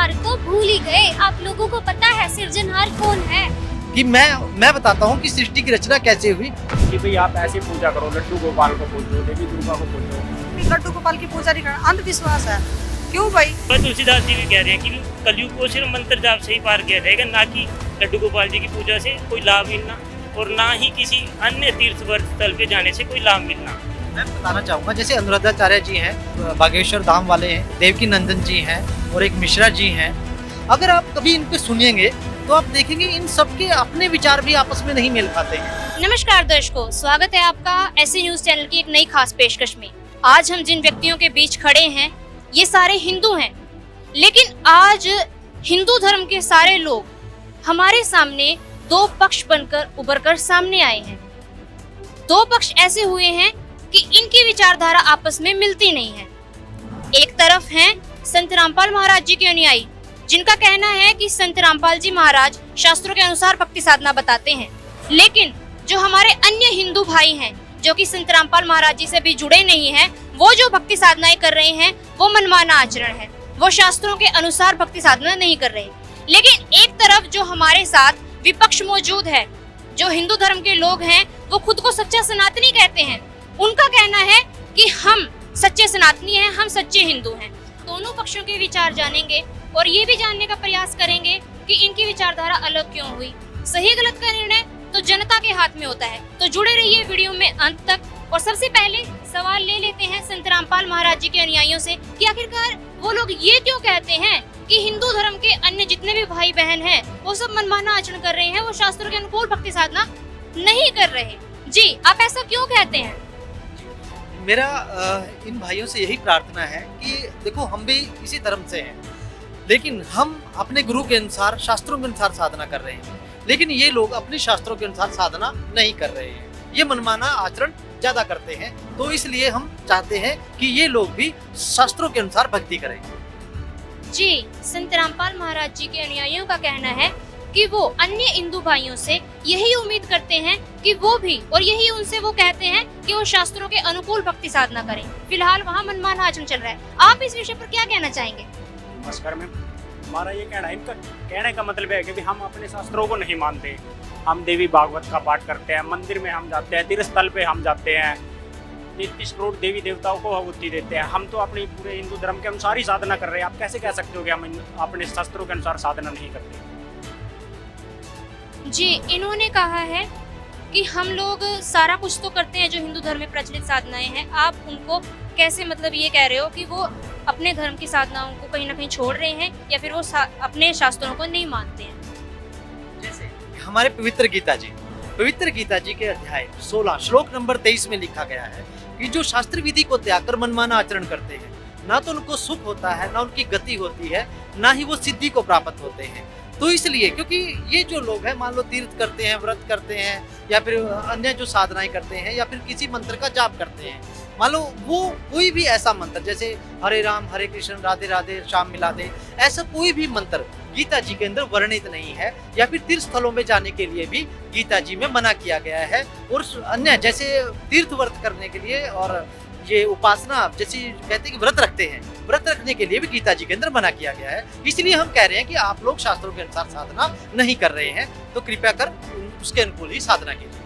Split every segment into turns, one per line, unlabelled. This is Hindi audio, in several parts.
सृजनहार को भूल ही गए। आप लोगों को पता है सृजनहार कौन है?
कि मैं बताता हूँ कि सृष्टि की रचना कैसे हुई।
कि भाई आप ऐसे पूजा करो, लड्डू गोपाल को पूजो, देवी दुर्गा को पूजो।
लड्डू गोपाल की पूजा नहीं करना, अंधविश्वास है। क्यों भाई?
तुलसीदास जी भी कह रहे हैं कि कलयुग को सिर्फ मंत्र जाप से ही पार किया जाएगा, ना कि लड्डू गोपाल जी की पूजा से कोई लाभ मिलना और ना ही किसी अन्य तीर्थ वर्ग स्थल पे जाने से कोई लाभ मिलना।
मैं बताना चाहूँगा, जैसे अनुराधाचार्य जी हैं, बागेश्वर धाम वाले हैं, देवकी नंदन जी हैं और एक मिश्रा जी हैं। अगर आप कभी इनको सुनिएंगे तो आप देखेंगे इन सबके अपने विचार भी आपस में नहीं मिल पाते हैं।
नमस्कार दर्शकों, स्वागत है आपका ऐसे न्यूज चैनल की एक नई खास पेशकश में। आज हम जिन व्यक्तियों के बीच खड़े हैं ये सारे हिंदू हैं, लेकिन आज हिंदू धर्म के सारे लोग हमारे सामने दो पक्ष बनकर उभर कर सामने आए हैं। दो पक्ष ऐसे हुए हैं कि इनकी विचारधारा आपस में मिलती नहीं है। एक तरफ हैं संत रामपाल महाराज जी के अनुयायी, जिनका कहना है कि संत रामपाल जी महाराज शास्त्रों के अनुसार भक्ति साधना बताते हैं, लेकिन जो हमारे अन्य हिंदू भाई हैं जो कि संत रामपाल महाराज जी से भी जुड़े नहीं हैं, वो जो भक्ति साधनाएं कर रहे हैं वो मनमाना आचरण है, वो शास्त्रों के अनुसार भक्ति साधना नहीं कर रहे। लेकिन एक तरफ जो हमारे साथ विपक्ष मौजूद है, जो हिंदू धर्म के लोग हैं, वो खुद को सच्चा सनातनी कहते हैं। उनका कहना है कि हम सच्चे सनातनी हैं, हम सच्चे हिंदू हैं। दोनों पक्षों के विचार जानेंगे और ये भी जानने का प्रयास करेंगे कि इनकी विचारधारा अलग क्यों हुई। सही गलत का निर्णय तो जनता के हाथ में होता है। तो जुड़े रहिए वीडियो में अंत तक। और सबसे पहले सवाल ले लेते हैं संत रामपाल महाराज जी के अनुयायियों से कि आखिरकार वो लोग ये क्यों कहते हैं कि हिंदू धर्म के अन्य जितने भी भाई बहन हैं वो सब मनमाना आचरण कर रहे हैं, वो शास्त्रों के अनुकूल भक्ति साधना नहीं कर रहे। जी, आप ऐसा क्यों कहते हैं?
मेरा इन भाइयों से यही प्रार्थना है कि देखो, हम भी इसी धर्म से हैं, लेकिन हम अपने गुरु के अनुसार शास्त्रों के अनुसार साधना कर रहे हैं, लेकिन ये लोग अपने शास्त्रों के अनुसार साधना नहीं कर रहे हैं। ये मनमाना आचरण ज्यादा करते हैं, तो इसलिए हम चाहते हैं कि ये लोग भी शास्त्रों के अनुसार भक्ति करें।
जी, संत रामपाल महाराज जी के अनुयायियों का कहना है कि वो अन्य हिंदू भाइयों से यही उम्मीद करते हैं कि वो भी, और यही उनसे वो कहते हैं कि वो शास्त्रों के अनुकूल भक्ति साधना करें। फिलहाल वहाँ मनमाना आचरण चल रहा है। आप इस विषय पर क्या कहना चाहेंगे?
नमस्कार मैम, हमारा ये कहना है, इनका कहने का मतलब है कि हम अपने शास्त्रों को नहीं मानते। हम देवी भागवत का पाठ करते हैं, मंदिर में हम जाते हैं, तीर्थ स्थल पे हम जाते हैं, 33 करोड़ देवी देवताओं को आहुति देते हैं। हम तो अपनी पूरे हिंदू धर्म के अनुसार ही साधना कर रहे हैं। आप कैसे कह सकते हो कि हम अपने शास्त्रों के अनुसार साधना नहीं करते?
जी, इन्होंने कहा है कि हम लोग सारा कुछ तो करते हैं जो हिंदू धर्म में प्रचलित साधनाएं हैं। आप उनको कैसे मतलब ये कह रहे हो कि वो अपने धर्म की साधनाओं को कहीं ना कहीं छोड़ रहे हैं या फिर वो अपने शास्त्रों को नहीं मानते हैं?
जैसे हमारे पवित्र गीता जी के अध्याय 16 श्लोक नंबर 23 में लिखा गया है कि जो शास्त्र विधि को त्याग कर मनमाना आचरण करते हैं, ना तो उनको सुख होता है, ना उनकी गति होती है, ना ही वो सिद्धि को प्राप्त होते हैं। तो इसलिए, क्योंकि ये जो लोग हैं, मान लो तीर्थ करते हैं, व्रत करते हैं, या फिर अन्य जो साधनाएं करते हैं, या फिर किसी मंत्र का जाप करते हैं, मान लो वो कोई भी ऐसा मंत्र जैसे हरे राम हरे कृष्ण राधे राधे श्याम मिला दे, ऐसा कोई भी मंत्र गीता जी के अंदर वर्णित नहीं है, या फिर तीर्थ स्थलों में जाने के लिए भी गीता जी में मना किया गया है। और अन्य जैसे तीर्थ व्रत करने के लिए और ये उपासना जैसे कहते हैं कि व्रत रखते हैं, व्रत रखने के लिए भी गीता जी के अंदर मना किया गया है। इसलिए हम कह रहे हैं कि आप लोग शास्त्रों के अनुसार साधना नहीं कर रहे हैं, तो कृपया कर उसके अनुकूल ही साधना कीजिए।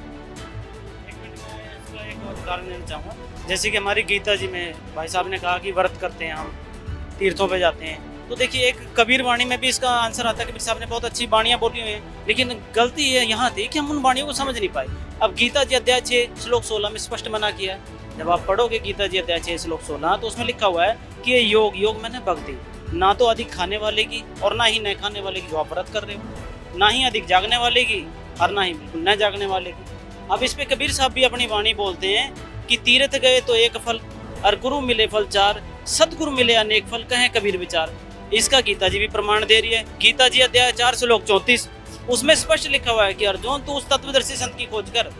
एक मिनट में इसका एक और उदाहरण देना चाहूँगा। जैसे कि हमारी गीता जी में भाई साहब ने कहा कि व्रत करते हैं, हम तीर्थों पे जाते हैं, तो देखिए एक कबीर वाणी में भी इसका आंसर आता है। कबीर साहब ने बहुत अच्छी वाणियाँ बोली हुई हैं, लेकिन गलती ये यहाँ थी कि हम उन वाणियों को समझ नहीं पाए। अब गीता जी अध्याय 6 श्लोक 16 में स्पष्ट मना किया है। जब आप पढ़ोगे गीता जी अध्याय 6 श्लोक 16 तो उसमें लिखा हुआ है कि ये योग मैंने भक्ति, ना तो अधिक खाने वाले की और ना ही न खाने वाले की जो आप व्रत कर रहे हो, ना ही अधिक जागने वाले की और ना ही बिल्कुल न जागने वाले की। अब इस पे कबीर साहब भी अपनी वाणी बोलते हैं कि तीर्थ गए तो एक फल और गुरु मिले फल चार, सदगुरु मिले अनेक फल, कहें कबीर विचार। इसका गीता जी भी प्रमाण दे रही है। गीता जी अध्याय 4 श्लोक 34 उसमें स्पष्ट लिखा हुआ है कि अर्जुन तू उस तत्वदर्शी संत की खोज कर,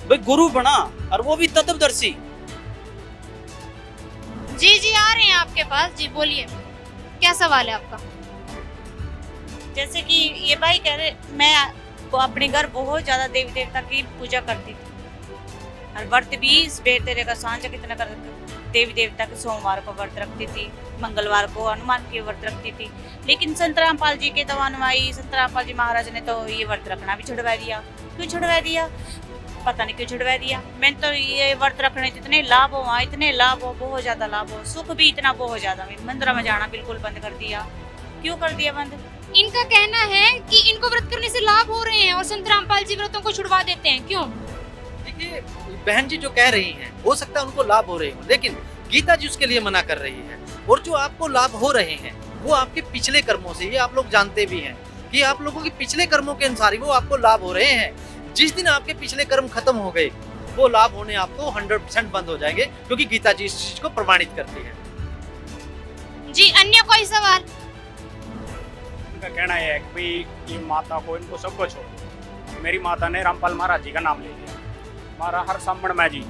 भाई गुरु बना और वो भी तत्वदर्शी।
जी, आ रहे हैं आपके पास। जी बोलिए, क्या सवाल है आपका?
जैसे कि ये भाई कह रहे, मैं अपने घर बहुत ज्यादा देवी देवता की पूजा करती थी और व्रत भी बेर तेरे का सांझ कितना कर देवी देवता के सोमवार को व्रत रखती थी, मंगलवार को हनुमान के व्रत रखती थी। लेकिन संत रामपाल जी के तो अनुयायी संत रामपाल जी महाराज ने तो ये व्रत रखना भी छुड़वा दिया। क्यों छुड़वा दिया? पता नहीं क्यों छुड़वा दिया। मैंने तो ये व्रत रखने से इतने लाभ हो, इतने लाभ हो, बहुत ज्यादा लाभ हो, सुख भी इतना बहुत ज्यादा। मंदिर में जाना बिल्कुल बंद कर दिया। क्यों कर दिया बंद?
इनका कहना है कि इनको व्रत करने से लाभ हो रहे हैं और संत रामपाल जी व्रतों को छुड़वा देते हैं। क्यों?
देखिए, बहन जी जो कह रही हैं हो सकता है उनको लाभ हो रहे हो, लेकिन गीता जी उसके लिए मना कर रही है। और जो आपको लाभ हो रहे हैं वो आपके पिछले कर्मों से, ये आप लोग जानते भी हैं कि आप लोगों के पिछले कर्मों के अनुसार ही वो आपको लाभ हो रहे हैं। जिस दिन आपके पिछले कर्म खत्म हो गए वो लाभ होने आपको 100% बंद हो जाएंगे, क्योंकि गीता जी इस चीज को प्रमाणित करती है।
जी, अन्य कोई सवाल?
उनका कहना यह है कि भाई ये माता को इनको सबको छोड़ो। मेरी माता ने रामपाल महाराज जी का नाम ले लिया। हमारा हर सामण में जी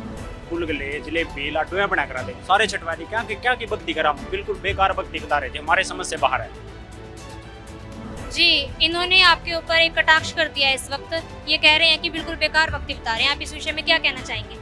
गुलगुले जलेबी लाडू बना करा दे सारे छठवा दी। क्या की भक्ति करा, बिल्कुल बेकार भक्ति बता रहे थे, हमारे समझ से बाहर है।
जी, इन्होंने आपके ऊपर एक कटाक्ष कर दिया है इस वक्त। ये कह रहे हैं कि बिल्कुल बेकार भक्ति बता रहे हैं। आप इस विषय में क्या कहना चाहेंगे?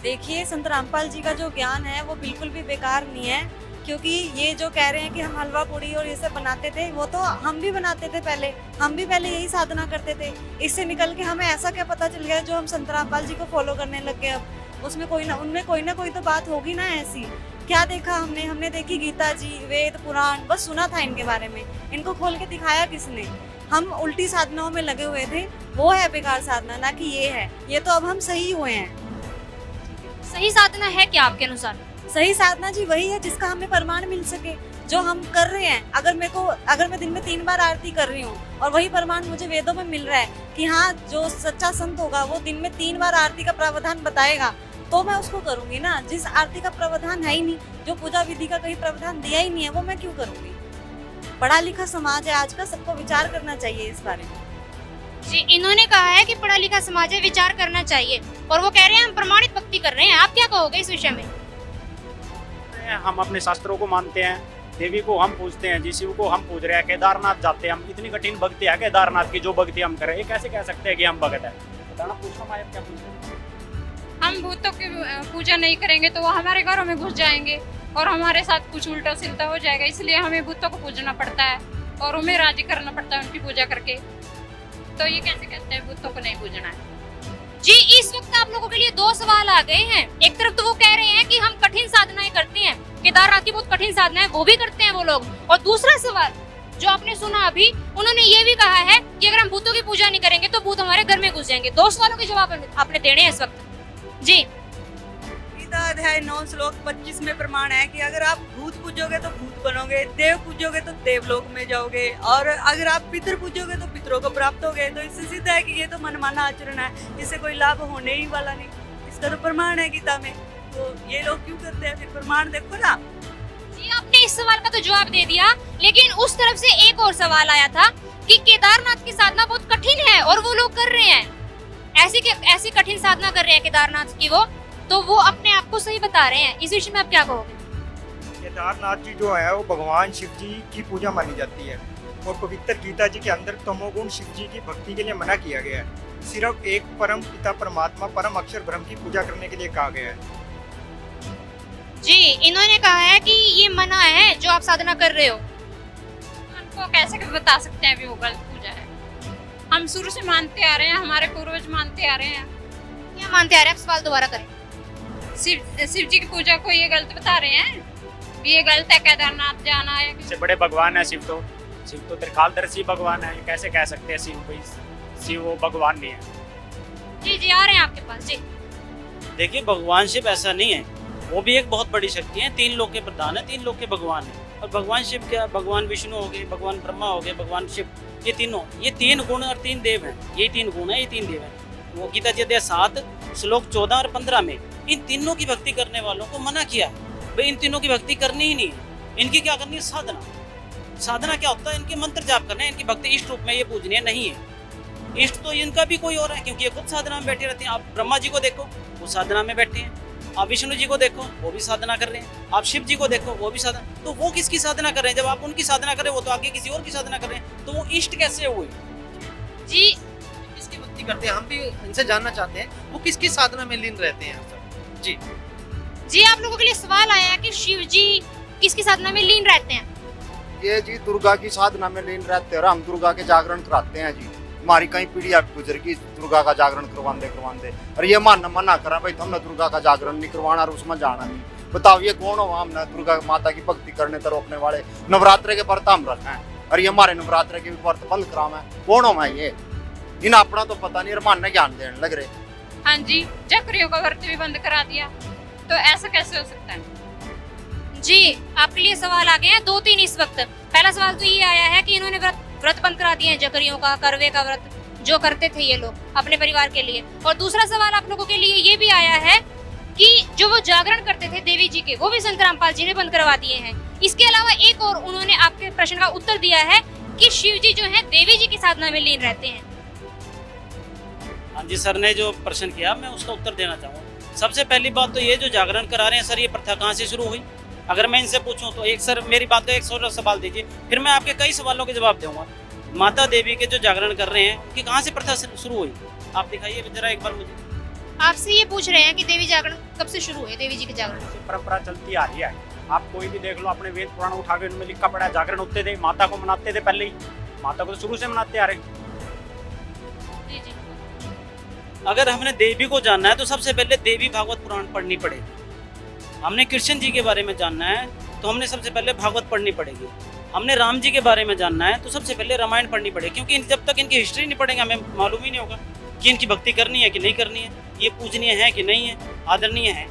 देखिए, संत रामपाल जी का जो ज्ञान है वो बिल्कुल भी बेकार नहीं है, क्योंकि ये जो कह रहे हैं कि हम हलवा पूड़ी और ये सब बनाते थे, वो तो हम भी बनाते थे पहले। हम भी पहले यही साधना करते थे। इससे निकल के हमें ऐसा क्या पता चल गया जो हम संत रामपाल जी को फॉलो करने लग गए। अब उसमें उनमें कोई ना कोई तो बात होगी ना ऐसी। क्या देखा हमने देखी गीता जी, वेद पुराण, बस सुना था इनके बारे में। इनको खोल के दिखाया किसने? हम उल्टी साधनाओं में लगे हुए थे। वो है बेकार साधना, ना कि ये है। ये तो अब हम सही हुए हैं।
सही साधना है क्या आपके अनुसार?
सही साधना जी वही है जिसका हमें प्रमाण मिल सके, जो हम कर रहे हैं। अगर मैं दिन में 3 बार आरती कर रही हूँ और वही प्रमाण मुझे वेदों में मिल रहा है कि हाँ, जो सच्चा संत होगा वो दिन में 3 बार आरती का प्रावधान बताएगा, तो मैं उसको करूंगी ना। जिस आरती का प्रावधान है ही नहीं, जो पूजा विधि का कहीं प्रावधान दिया ही नहीं है, वो मैं क्यों करूंगी? पढ़ा लिखा समाज है आज का, सबको विचार करना चाहिए इस बारे में।
जी, इन्होंने कहा है कि पढ़ा लिखा समाज है, विचार करना चाहिए, और वो कह रहे हैं हम प्रमाणित भक्ति कर रहे हैं। आप क्या कहोगे इस विषय में?
हम अपने शास्त्रों को मानते हैं, देवी को हम पूजते हैं, जिस शिव को हम पूज रहे हैं, केदारनाथ जाते हैं हम। इतनी कठिन भक्ति है केदारनाथ की, जो भक्ति हम करें, ये कैसे कह सकते हैं कि हम भगत है? बताना, पूछो माया क्या पूछते?
हम भूतों की पूजा नहीं करेंगे तो वो हमारे घरों में घुस जाएंगे और हमारे साथ कुछ उल्टा सिल्टा हो जाएगा। इसलिए हमें भूतों को पूजना पड़ता है और उन्हें राजी करना पड़ता है उनकी पूजा करके। तो ये कैसे कहते हैं भूतों को नहीं पूजना है?
जी, इस वक्त आप लोगों के लिए 2 सवाल आ गए हैं। एक तरफ तो वो कह रहे हैं कि हम कठिन साधनाएं करते हैं, केदारनाथ की बहुत कठिन साधना है, वो भी करते हैं वो लोग। और दूसरा सवाल जो आपने सुना अभी, उन्होंने ये भी कहा है कि अगर हम भूतों की पूजा नहीं करेंगे तो भूत हमारे घर में घुस जाएंगे। 2 सवालों के जवाब आपने देने हैं इस वक्त। जी,
गीता अध्याय 9 श्लोक 25 में प्रमाण है कि अगर आप भूत पूजोगे तो भूत बनोगे, देव पूजोगे तो देवलोक में जाओगे, और अगर आप पितृ पूजोगे तो पितरों को प्राप्त होगे। तो इससे सिद्ध है कि ये तो मनमाना आचरण है, इससे कोई लाभ होने ही वाला नहीं। इसका तो प्रमाण है गीता में। तो ये लोग क्यों करते हैं? फिर प्रमाण देखो ना।
जी, आपने इस सवाल का तो जवाब दे दिया, लेकिन उस तरफ से एक और सवाल आया था कि केदारनाथ की साधना बहुत कठिन है और वो लोग कर रहे हैं। ऐसी कठिन साधना कर रहे हैं केदारनाथ की वो, तो वो अपने आप को सही बता रहे हैं। इस विषय में आप क्या कहोगे?
केदारनाथ जी जो है वो भगवान शिव जी की पूजा मानी जाती है, और पवित्र गीता जी के अंदर तमोगुण शिव जी की भक्ति के लिए मना किया गया है। सिर्फ एक परम पिता परमात्मा परम अक्षर ब्रह्म की पूजा करने के लिए कहा गया है।
जी, इन्होंने कहा है कि ये मना है जो आप साधना कर रहे हो।
उनको कैसे बता सकते हैं अभी वो गलत पूजा है? हम शुरू से मानते आ रहे हैं, हमारे पूर्वज मानते आ रहे हैं।
क्या मानते आ रहे हैं? आप सवाल दोबारा करें।
शिव जी की पूजा को ये गलत बता रहे हैं, ये गलत है केदारनाथ जाना है।
इससे बड़े भगवान है शिव तो त्रिकालदर्शी भगवान है। ये कैसे कह सकते हैं शिव वो भगवान नहीं है?
जी जी, आ रहे हैं आपके पास। जी,
देखिए, भगवान शिव ऐसा नहीं है, वो भी एक बहुत बड़ी शक्ति है। 3 लोक के प्रधान है, 3 लोक के भगवान है। और भगवान शिव क्या? भगवान विष्णु हो गए, भगवान ब्रह्मा हो गए, भगवान शिव, ये 3 गुण और 3 देव हैं। ये 3 गुण है, ये 3 देव हैं। वो गीता जी अध्याय 7 श्लोक 14 और 15 में इन तीनों की भक्ति करने वालों को मना किया है। भाई इन तीनों की भक्ति करनी ही नहीं है। इनकी क्या करनी है? साधना क्या होता है? इनके मंत्र जाप करना है, इनकी भक्ति इष्ट रूप में ये पूजनी है नहीं है। इष्ट तो इनका भी कोई और है, क्योंकि ये खुद साधना में बैठे रहते हैं। आप ब्रह्मा जी को देखो, वो साधना में बैठे हैं। आप विष्णु जी को देखो, वो भी साधना कर रहे हैं। आप शिव जी को देखो, वो भी साधना। तो वो किसकी साधना कर रहे हैं? जब आप उनकी साधना कर रहे हो, वो तो आगे किसी और की साधना कर रहे हैं, तो वो इष्ट कैसे हुए?
जी,
किसकी भक्ति भक्ति करते हैं, हम भी इनसे जानना चाहते हैं वो किसकी साधना में लीन रहते हैं सर। जी
जी, आप लोगों के लिए सवाल आया है कि शिव जी किसकी साधना में लीन रहते हैं?
ये जी दुर्गा की साधना में लीन रहते हैं और हम दुर्गा के जागरण कराते हैं जी। हमारी कहीं पीढ़ी गुजर गई दुर्गा का जागरण करवाते और ये मना करा भाई हमने दुर्गा का जागरण नहीं करवाना और उसमें जाना नहीं। बताओ ये कौन हो हमने दुर्गा माता की भक्ति करने तो रोकने वाले? नवरात्रे के व्रत हम रखे हैं और ये हमारे नवरात्रे के व्रत बंद करावे हैं। कौन हो मैं ये? इन अपना तो पता नहीं और मानने ज्ञान देने लग रहे।
हाँ जी, जकरियों का व्रत भी बंद करा दिया, तो ऐसा कैसे हो सकता है?
जी, आपके लिए सवाल आ गए हैं 2-3 इस वक्त। पहला सवाल तो ये आया है कि इन्होंने व्रत बंद करा दिए हैं, जकरियों का, करवे का व्रत जो करते थे ये लोग अपने परिवार के लिए। और दूसरा सवाल आप लोगों के लिए ये भी आया है कि जो वो जागरण करते थे देवी जी के, वो भी संत रामपाल जी ने बंद करवा दिए हैं। इसके अलावा एक और उन्होंने आपके प्रश्न का उत्तर दिया है कि शिव जी जो है देवी जी की साधना में लीन रहते हैं।
हाँ जी, सर ने जो प्रश्न किया मैं उसका उत्तर देना चाहूँगा। सबसे पहली बात तो ये जो जागरण करा रहे हैं सर, ये प्रथा कहाँ से शुरू हुई? अगर मैं इनसे पूछूं तो एक सर मेरी बात का एक सवाल दीजिए, फिर मैं आपके कई सवालों के जवाब दूंगा। माता देवी के जो जागरण कर रहे हैं उनकी कहाँ से प्रथा शुरू हुई? आप दिखाइए जरा एक बार मुझे।
आपसे ये पूछ रहे हैं कि देवी जागरण कब से शुरू हुए, देवी जी के जागरण?
परंपरा चलती आ रही है। आप कोई भी देख लो, अपने वेद पुराण उठा के उनमें लिखा पड़ा है जागरण होते थे, माता को मनाते थे पहले ही, माता को तो शुरू से मनाते आ रहे।
जी जी।
अगर हमने देवी को जानना है तो सबसे पहले देवी भागवत पुराण पढ़नी पड़ेगी। हमने कृष्ण जी के बारे में जानना है तो हमने सबसे पहले भागवत पढ़नी पड़ेगी। हमने राम जी के बारे में जानना है तो सबसे पहले रामायण पढ़नी पड़ेगी, क्योंकि जब तक इनकी हिस्ट्री नहीं पढ़ेंगे हमें मालूम ही नहीं होगा कि इनकी भक्ति करनी है कि नहीं करनी है, ये पूजनीय है कि नहीं है, आदरणीय है।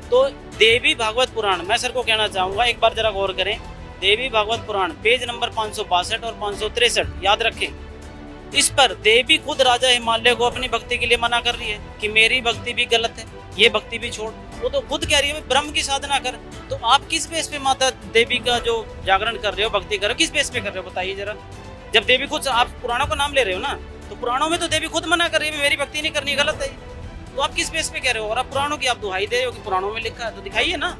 तो देवी भागवत पुराण, मैं सर को कहना चाहूँगा एक बार जरा गौर करें। देवी भागवत पुराण पेज नंबर 562 और 563 याद रखें। इस पर देवी खुद राजा हिमालय को अपनी भक्ति के लिए मना कर रही है कि मेरी भक्ति भी गलत है, ये भक्ति भी छोड़। वो तो खुद कह रही है ब्रह्म की साधना कर। तो आप किस बेस पे माता देवी का जो जागरण कर रहे हो, भक्ति कर रहे हो, किस बेस पे कर रहे हो बताइए जरा। जब देवी खुद, आप पुराणों का नाम ले रहे हो ना, तो पुराणों में तो देवी खुद मना कर रही है मेरी भक्ति नहीं करनी, गलत है। तो आप किस बेस पे कह रहे हो? और आप पुराणों की आप दुहाई दे रहे हो कि पुराणों में लिखा है, तो दिखाइए ना।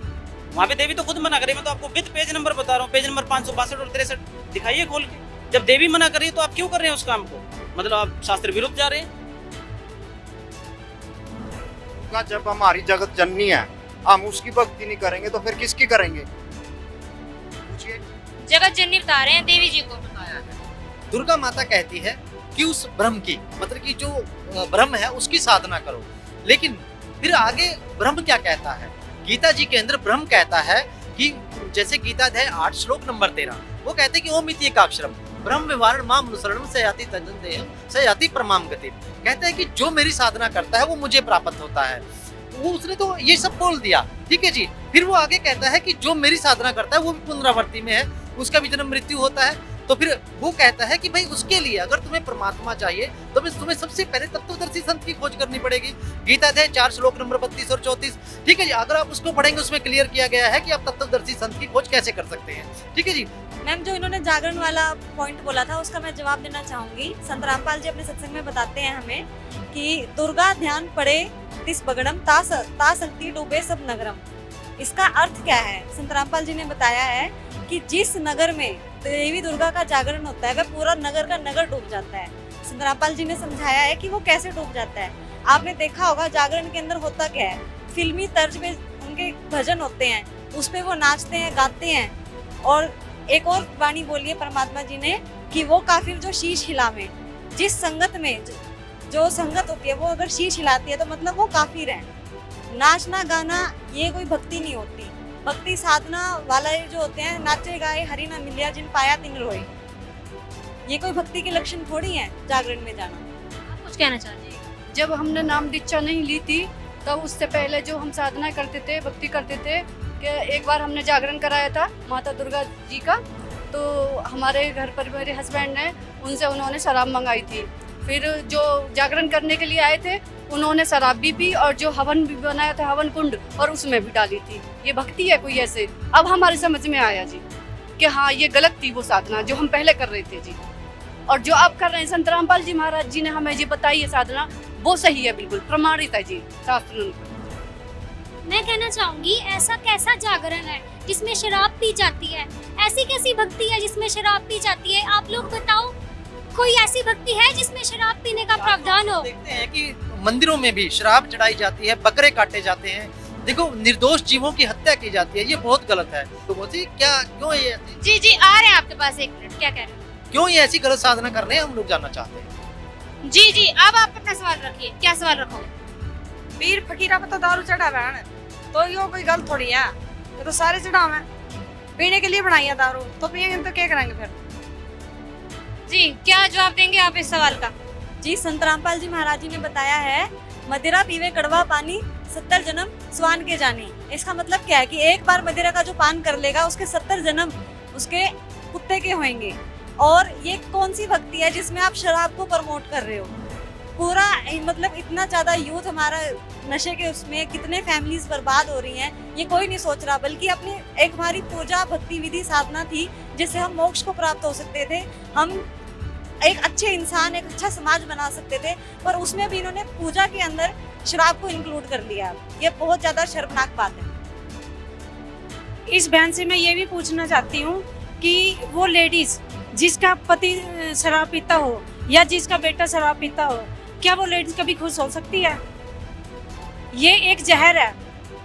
वहाँ पे देवी तो खुद मना कर रही है। मैं तो आपको विद पेज नंबर बता रहा हूँ, पेज नंबर 562 और 63 दिखाइए खोल के। जब देवी मना कर रही है तो आप क्यों कर रहे हैं उस काम को? मतलब आप शास्त्र विरुद्ध जा रहे हैं।
जब हमारी जगत जननी है, हम उसकी भक्ति नहीं करेंगे तो फिर किसकी करेंगे? पूछिए।
जगत जननी बता रहे हैं देवी जी को।
दुर्गा माता कहती है कि उस ब्रह्म की, मतलब कि जो ब्रह्म है उसकी साधना करो। लेकिन फिर आगे ब्रह्म क्या कहता है? गीता जी के अंदर ब्रह्म कहता है कि जैसे गीता अध्याय 8 श्लोक नंबर 13, वो कहते हैं कि ओम इति एकाक्षरम ब्रह्म विवारण माम अनुसरणम स याति तजन्देहम स याति परमाम गति। कहते हैं कि जो मेरी साधना करता है वो मुझे प्राप्त होता है। वो उसने तो ये सब बोल दिया, ठीक है जी। फिर वो आगे कहता है कि जो मेरी साधना करता है वो भी पुनरावृत्ति में है, उसका भी जन्म मृत्यु होता है। तो फिर वो कहता है कि भाई उसके लिए अगर तुम्हें परमात्मा चाहिए तो तुम्हें सबसे पहले तत्वदर्शी संत की खोज करनी पड़ेगी। गीता अध्याय 4 श्लोक नंबर 32 और 34, ठीक है जी। अगर आप उसको पढ़ेंगे उसमें क्लियर किया गया है कि आप तत्वदर्शी संत की खोज कैसे कर सकते हैं, ठीक है जी।
मैम, जो इन्होंने जागरण वाला पॉइंट बोला था उसका मैं जवाब देना चाहूंगी। संत रामपाल जी अपने सत्संग में बताते हैं हमें कि दुर्गा ध्यान पड़े तिस बगड़म ता शक्ति डूबे सब नगरम। इसका अर्थ क्या है? संत रामपाल जी ने बताया है कि जिस नगर में देवी दुर्गा का जागरण होता है वह पूरा नगर का नगर डूब जाता है। संत रामपाल जी ने समझाया है कि वो कैसे डूब जाता है। आपने देखा होगा जागरण के अंदर होता क्या है, फिल्मी तर्ज पे उनके भजन होते हैं, उस पे वो नाचते हैं, गाते हैं। और एक और वाणी बोली है परमात्मा जी ने कि वो काफिर जो शीश हिलावे, जिस संगत में जो संगत होती है वो अगर शीश हिलाती है तो मतलब वो काफिर है। नाचना गाना ये कोई भक्ति नहीं होती। भक्ति साधना वाला ये जो होते हैं, नाचे गाए हरि ना मिलिया जिन पाया तिन रोए, ये कोई भक्ति के लक्षण थोड़ी है जागरण में जाना।
आप कुछ कहना चाहते हैं?
जब हमने नाम दीक्षा नहीं ली थी तब उससे पहले जो हम साधना करते थे, भक्ति करते थे, कि एक बार हमने जागरण कराया था माता दुर्गा जी का, तो हमारे घर पर मेरे हस्बैंड ने उन्होंने शराब मंगाई थी। फिर जो जागरण करने के लिए आए थे उन्होंने शराब भी पी और जो हवन भी बनाया था, हवन कुंड, और उसमें भी डाली थी। ये भक्ति है कोई ऐसे? अब हमारे समझ में आया जी कि हाँ ये गलत थी वो साधना जो हम पहले कर रहे थे जी, और जो अब कर रहे हैं संत रामपाल जी महाराज जी ने हमें ये बताई है साधना, वो सही है, बिल्कुल प्रमाणित है जी शास्त्र।
मैं कहना चाहूंगी ऐसा कैसा जागरण है जिसमें शराब पी जाती है? ऐसी कैसी भक्ति है जिसमें शराब पी जाती है? आप लोग बताओ। कोई ऐसी भक्ति है जिसमें शराब पीने का प्रावधान हो?
देखते हैं कि मंदिरों में भी शराब चढ़ाई जाती है, बकरे काटे जाते हैं, देखो निर्दोष जीवों की हत्या की जाती है, ये बहुत गलत है। तो मोदी क्या क्यों ये
जी जी आ रहे हैं आपके पास, एक मिनट, क्या कह रहे हैं?
क्यों ये ऐसी गलत साधना कर रहे हैं, हम लोग जानना चाहते हैं।
जी जी अब आप अपना सवाल रखिए, क्या सवाल रखोगे?
पीर फकीरा पे तो दारू चढ़ा हुआ है, तो यो कोई गलत थोड़ी है, ये तो सारे चढ़ावे हैं। पीने के लिए बनाई है दारू, तो पियेंगे तो क्या करेंगे फिर?
जी क्या जवाब देंगे आप इस सवाल का?
जी संत रामपाल जी महाराज जी ने बताया है, मदिरा पीवे कड़वा पानी 70 जन्म स्वान के जानी। इसका मतलब क्या है कि एक बार मदिरा का जो पान कर लेगा उसके 70 जन्म उसके कुत्ते के होंगे। और ये कौन सी भक्ति है जिसमें आप शराब को प्रमोट कर रहे हो? पूरा मतलब इतना ज्यादा यूथ हमारा नशे के उसमें, कितने फैमिलीज बर्बाद हो रही हैं, ये कोई नहीं सोच रहा। बल्कि अपनी एक हमारी पूजा भक्ति विधि साधना थी जिससे हम मोक्ष को प्राप्त हो सकते थे, हम एक अच्छे इंसान, एक अच्छा समाज बना सकते थे, पर उसमें भी इन्होंने पूजा के अंदर शराब को इंक्लूड कर लिया। ये बहुत ज्यादा शर्मनाक बात है।
इस बहन से मैं ये भी पूछना चाहती हूँ कि वो लेडीज जिसका पति शराब पीता हो या जिसका बेटा शराब पीता हो, क्या वो लेडीज कभी खुश हो सकती है? ये एक जहर है।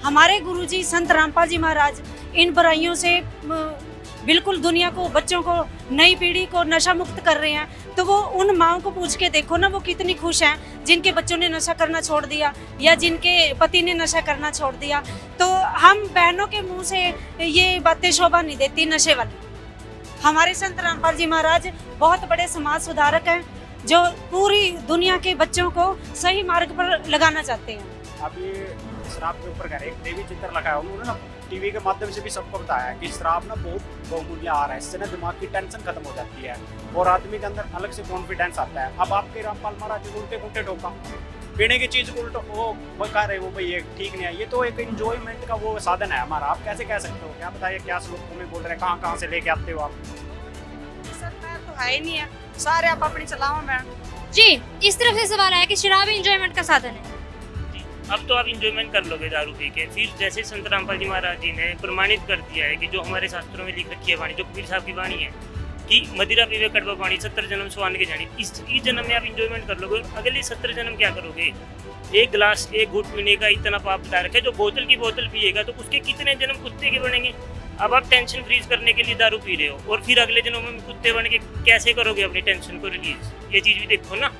हमारे गुरुजी संत रामपाल जी महाराज इन बुराइयों से बिल्कुल दुनिया को, बच्चों को, नई पीढ़ी को नशा मुक्त कर रहे हैं। तो वो उन माओं को पूछ के देखो ना, वो कितनी खुश हैं जिनके बच्चों ने नशा करना छोड़ दिया या जिनके पति ने नशा करना छोड़ दिया। तो हम बहनों के मुंह से ये बातें शोभा नहीं देती नशे वाली। हमारे संत रामपाल जी महाराज बहुत बड़े समाज सुधारक हैं जो पूरी दुनिया के बच्चों को सही मार्ग पर लगाना चाहते हैं।
अब ये शराब के ऊपर कह रहे एक देवी चित्र लगाया उन्होंने ना, टीवी के माध्यम से भी सबको बताया है कि शराब ना बहुत बहुमूल्य आ रहा है, इससे ना दिमाग की टेंशन खत्म हो जाती है और आदमी के अंदर अलग से कॉन्फिडेंस आता है। अब आपके रामपाल महाराज उल्टे पुल्टे ठोका, पीने की चीज को उल्टो वो कह रहे वो भाई ये ठीक नहीं है, ये तो एक इंजॉयमेंट का वो साधन है हमारा। आप कैसे कह सकते हो? क्या बताइए, क्या श्लोकों में बोल रहे हैं, कहाँ से लेके आते हो आप?
सरकार तो है ही नहीं है, सारे आप अपनी चलाओ। मैं
जी इस तरफ से सवाल आया कि शराब एंजॉयमेंट का साधन है।
अब तो आप इंजॉयमेंट कर लोगे दारू पी के। फिर जैसे संत रामपाल जी महाराज जी ने प्रमाणित कर दिया है कि जो हमारे शास्त्रों में लिख रखी है वाणी, जो कबीर साहब की वाणी है कि मदिरा पीवे कड़वा पानी 70 जन्म स्वान के जानी। इस जन्म में आप इंजॉयमेंट कर लोगे, अगले 70 जन्म क्या करोगे? एक गिलास एक घूट पीने का इतना पाप बता रखे, जो बोतल की बोतल पिएगा तो उसके कितने जन्म कुत्ते के बनेंगे। अब आप टेंशन फ्रीज करने के लिए दारू पी रहे हो और फिर अगले जन्म में कुत्ते बन के कैसे करोगे अपनी टेंशन को रिलीज? ये चीज भी देखो ना।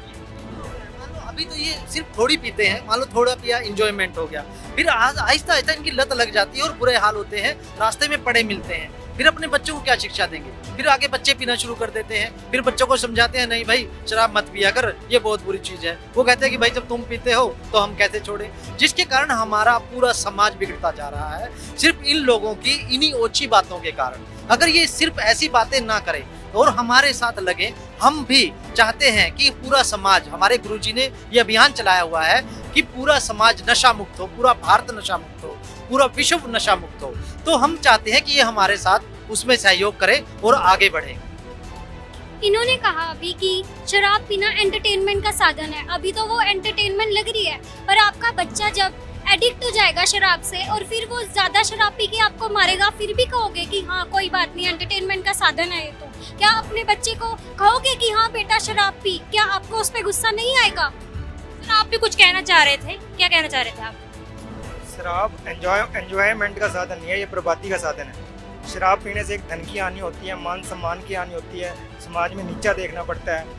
अभी तो ये सिर्फ थोड़ी पीते हैं, मान लो थोड़ा पिया एंजॉयमेंट हो गया, फिर आहिस्ता आहिस्ता इनकी लत लग जाती है और बुरे हाल होते हैं, रास्ते में पड़े मिलते हैं। फिर अपने बच्चों को क्या शिक्षा देंगे? फिर आगे बच्चे पीना शुरू कर देते हैं, फिर बच्चों को समझाते हैं नहीं भाई शराब मत पिया कर, ये बहुत बुरी चीज है। वो कहते हैं कि भाई जब तुम पीते हो तो हम कैसे छोड़ें? जिसके कारण हमारा पूरा समाज बिगड़ता जा रहा है, सिर्फ इन लोगों की इन्हीं ओछी बातों के कारण। अगर ये सिर्फ ऐसी बातें ना करें और हमारे साथ लगे, हम भी चाहते हैं कि पूरा समाज, हमारे गुरुजी ने ये अभियान चलाया हुआ है कि पूरा समाज नशा मुक्त हो, पूरा भारत नशा मुक्त हो, पूरा विश्व नशा मुक्त हो। तो हम चाहते हैं कि ये हमारे साथ उसमें सहयोग करे और आगे बढ़े।
इन्होंने कहा अभी कि शराब पीना एंटरटेनमेंट का साधन है। अभी तो वो एंटरटेनमेंट लग रही है, पर आपका बच्चा जब एडिक्ट हो जाएगा शराब से और फिर वो ज्यादा शराब पी के आपको मारेगा, फिर भी कहोगे कि हाँ कोई बात नहीं, एंटरटेनमेंट का साधन है ये तो। क्या अपने बच्चे को कहोगे कि हाँ बेटा शराब पी? क्या आपको उस पर गुस्सा नहीं आएगा? सर आप भी कुछ कहना चाह रहे थे, क्या कहना चाह रहे थे आप?
शराब एंजॉयमेंट का साधन नहीं है, ये बर्बादी का साधन है। शराब पीने से एक धन की हानि होती है, मान सम्मान की हानि होती है, समाज में नीचा देखना पड़ता है,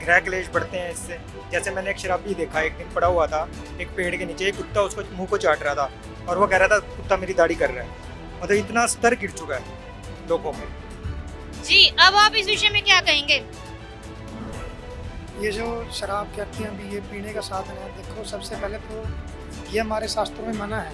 गृह क्लेश बढ़ते हैं इससे। जैसे मैंने एक शराबी देखा, एक दिन पड़ा हुआ था एक पेड़ के नीचे, एक कुत्ता उसको मुंह को चाट रहा था और वो कह रहा था कुत्ता मेरी दाढ़ी कर रहा है। मतलब इतना स्तर गिर चुका है लोगों में।
जी अब आप इस विषय में क्या कहेंगे?
ये जो शराब कहते हैं अभी, ये पीने का साधन है। देखो सबसे पहले तो ये हमारे शास्त्रों में मना है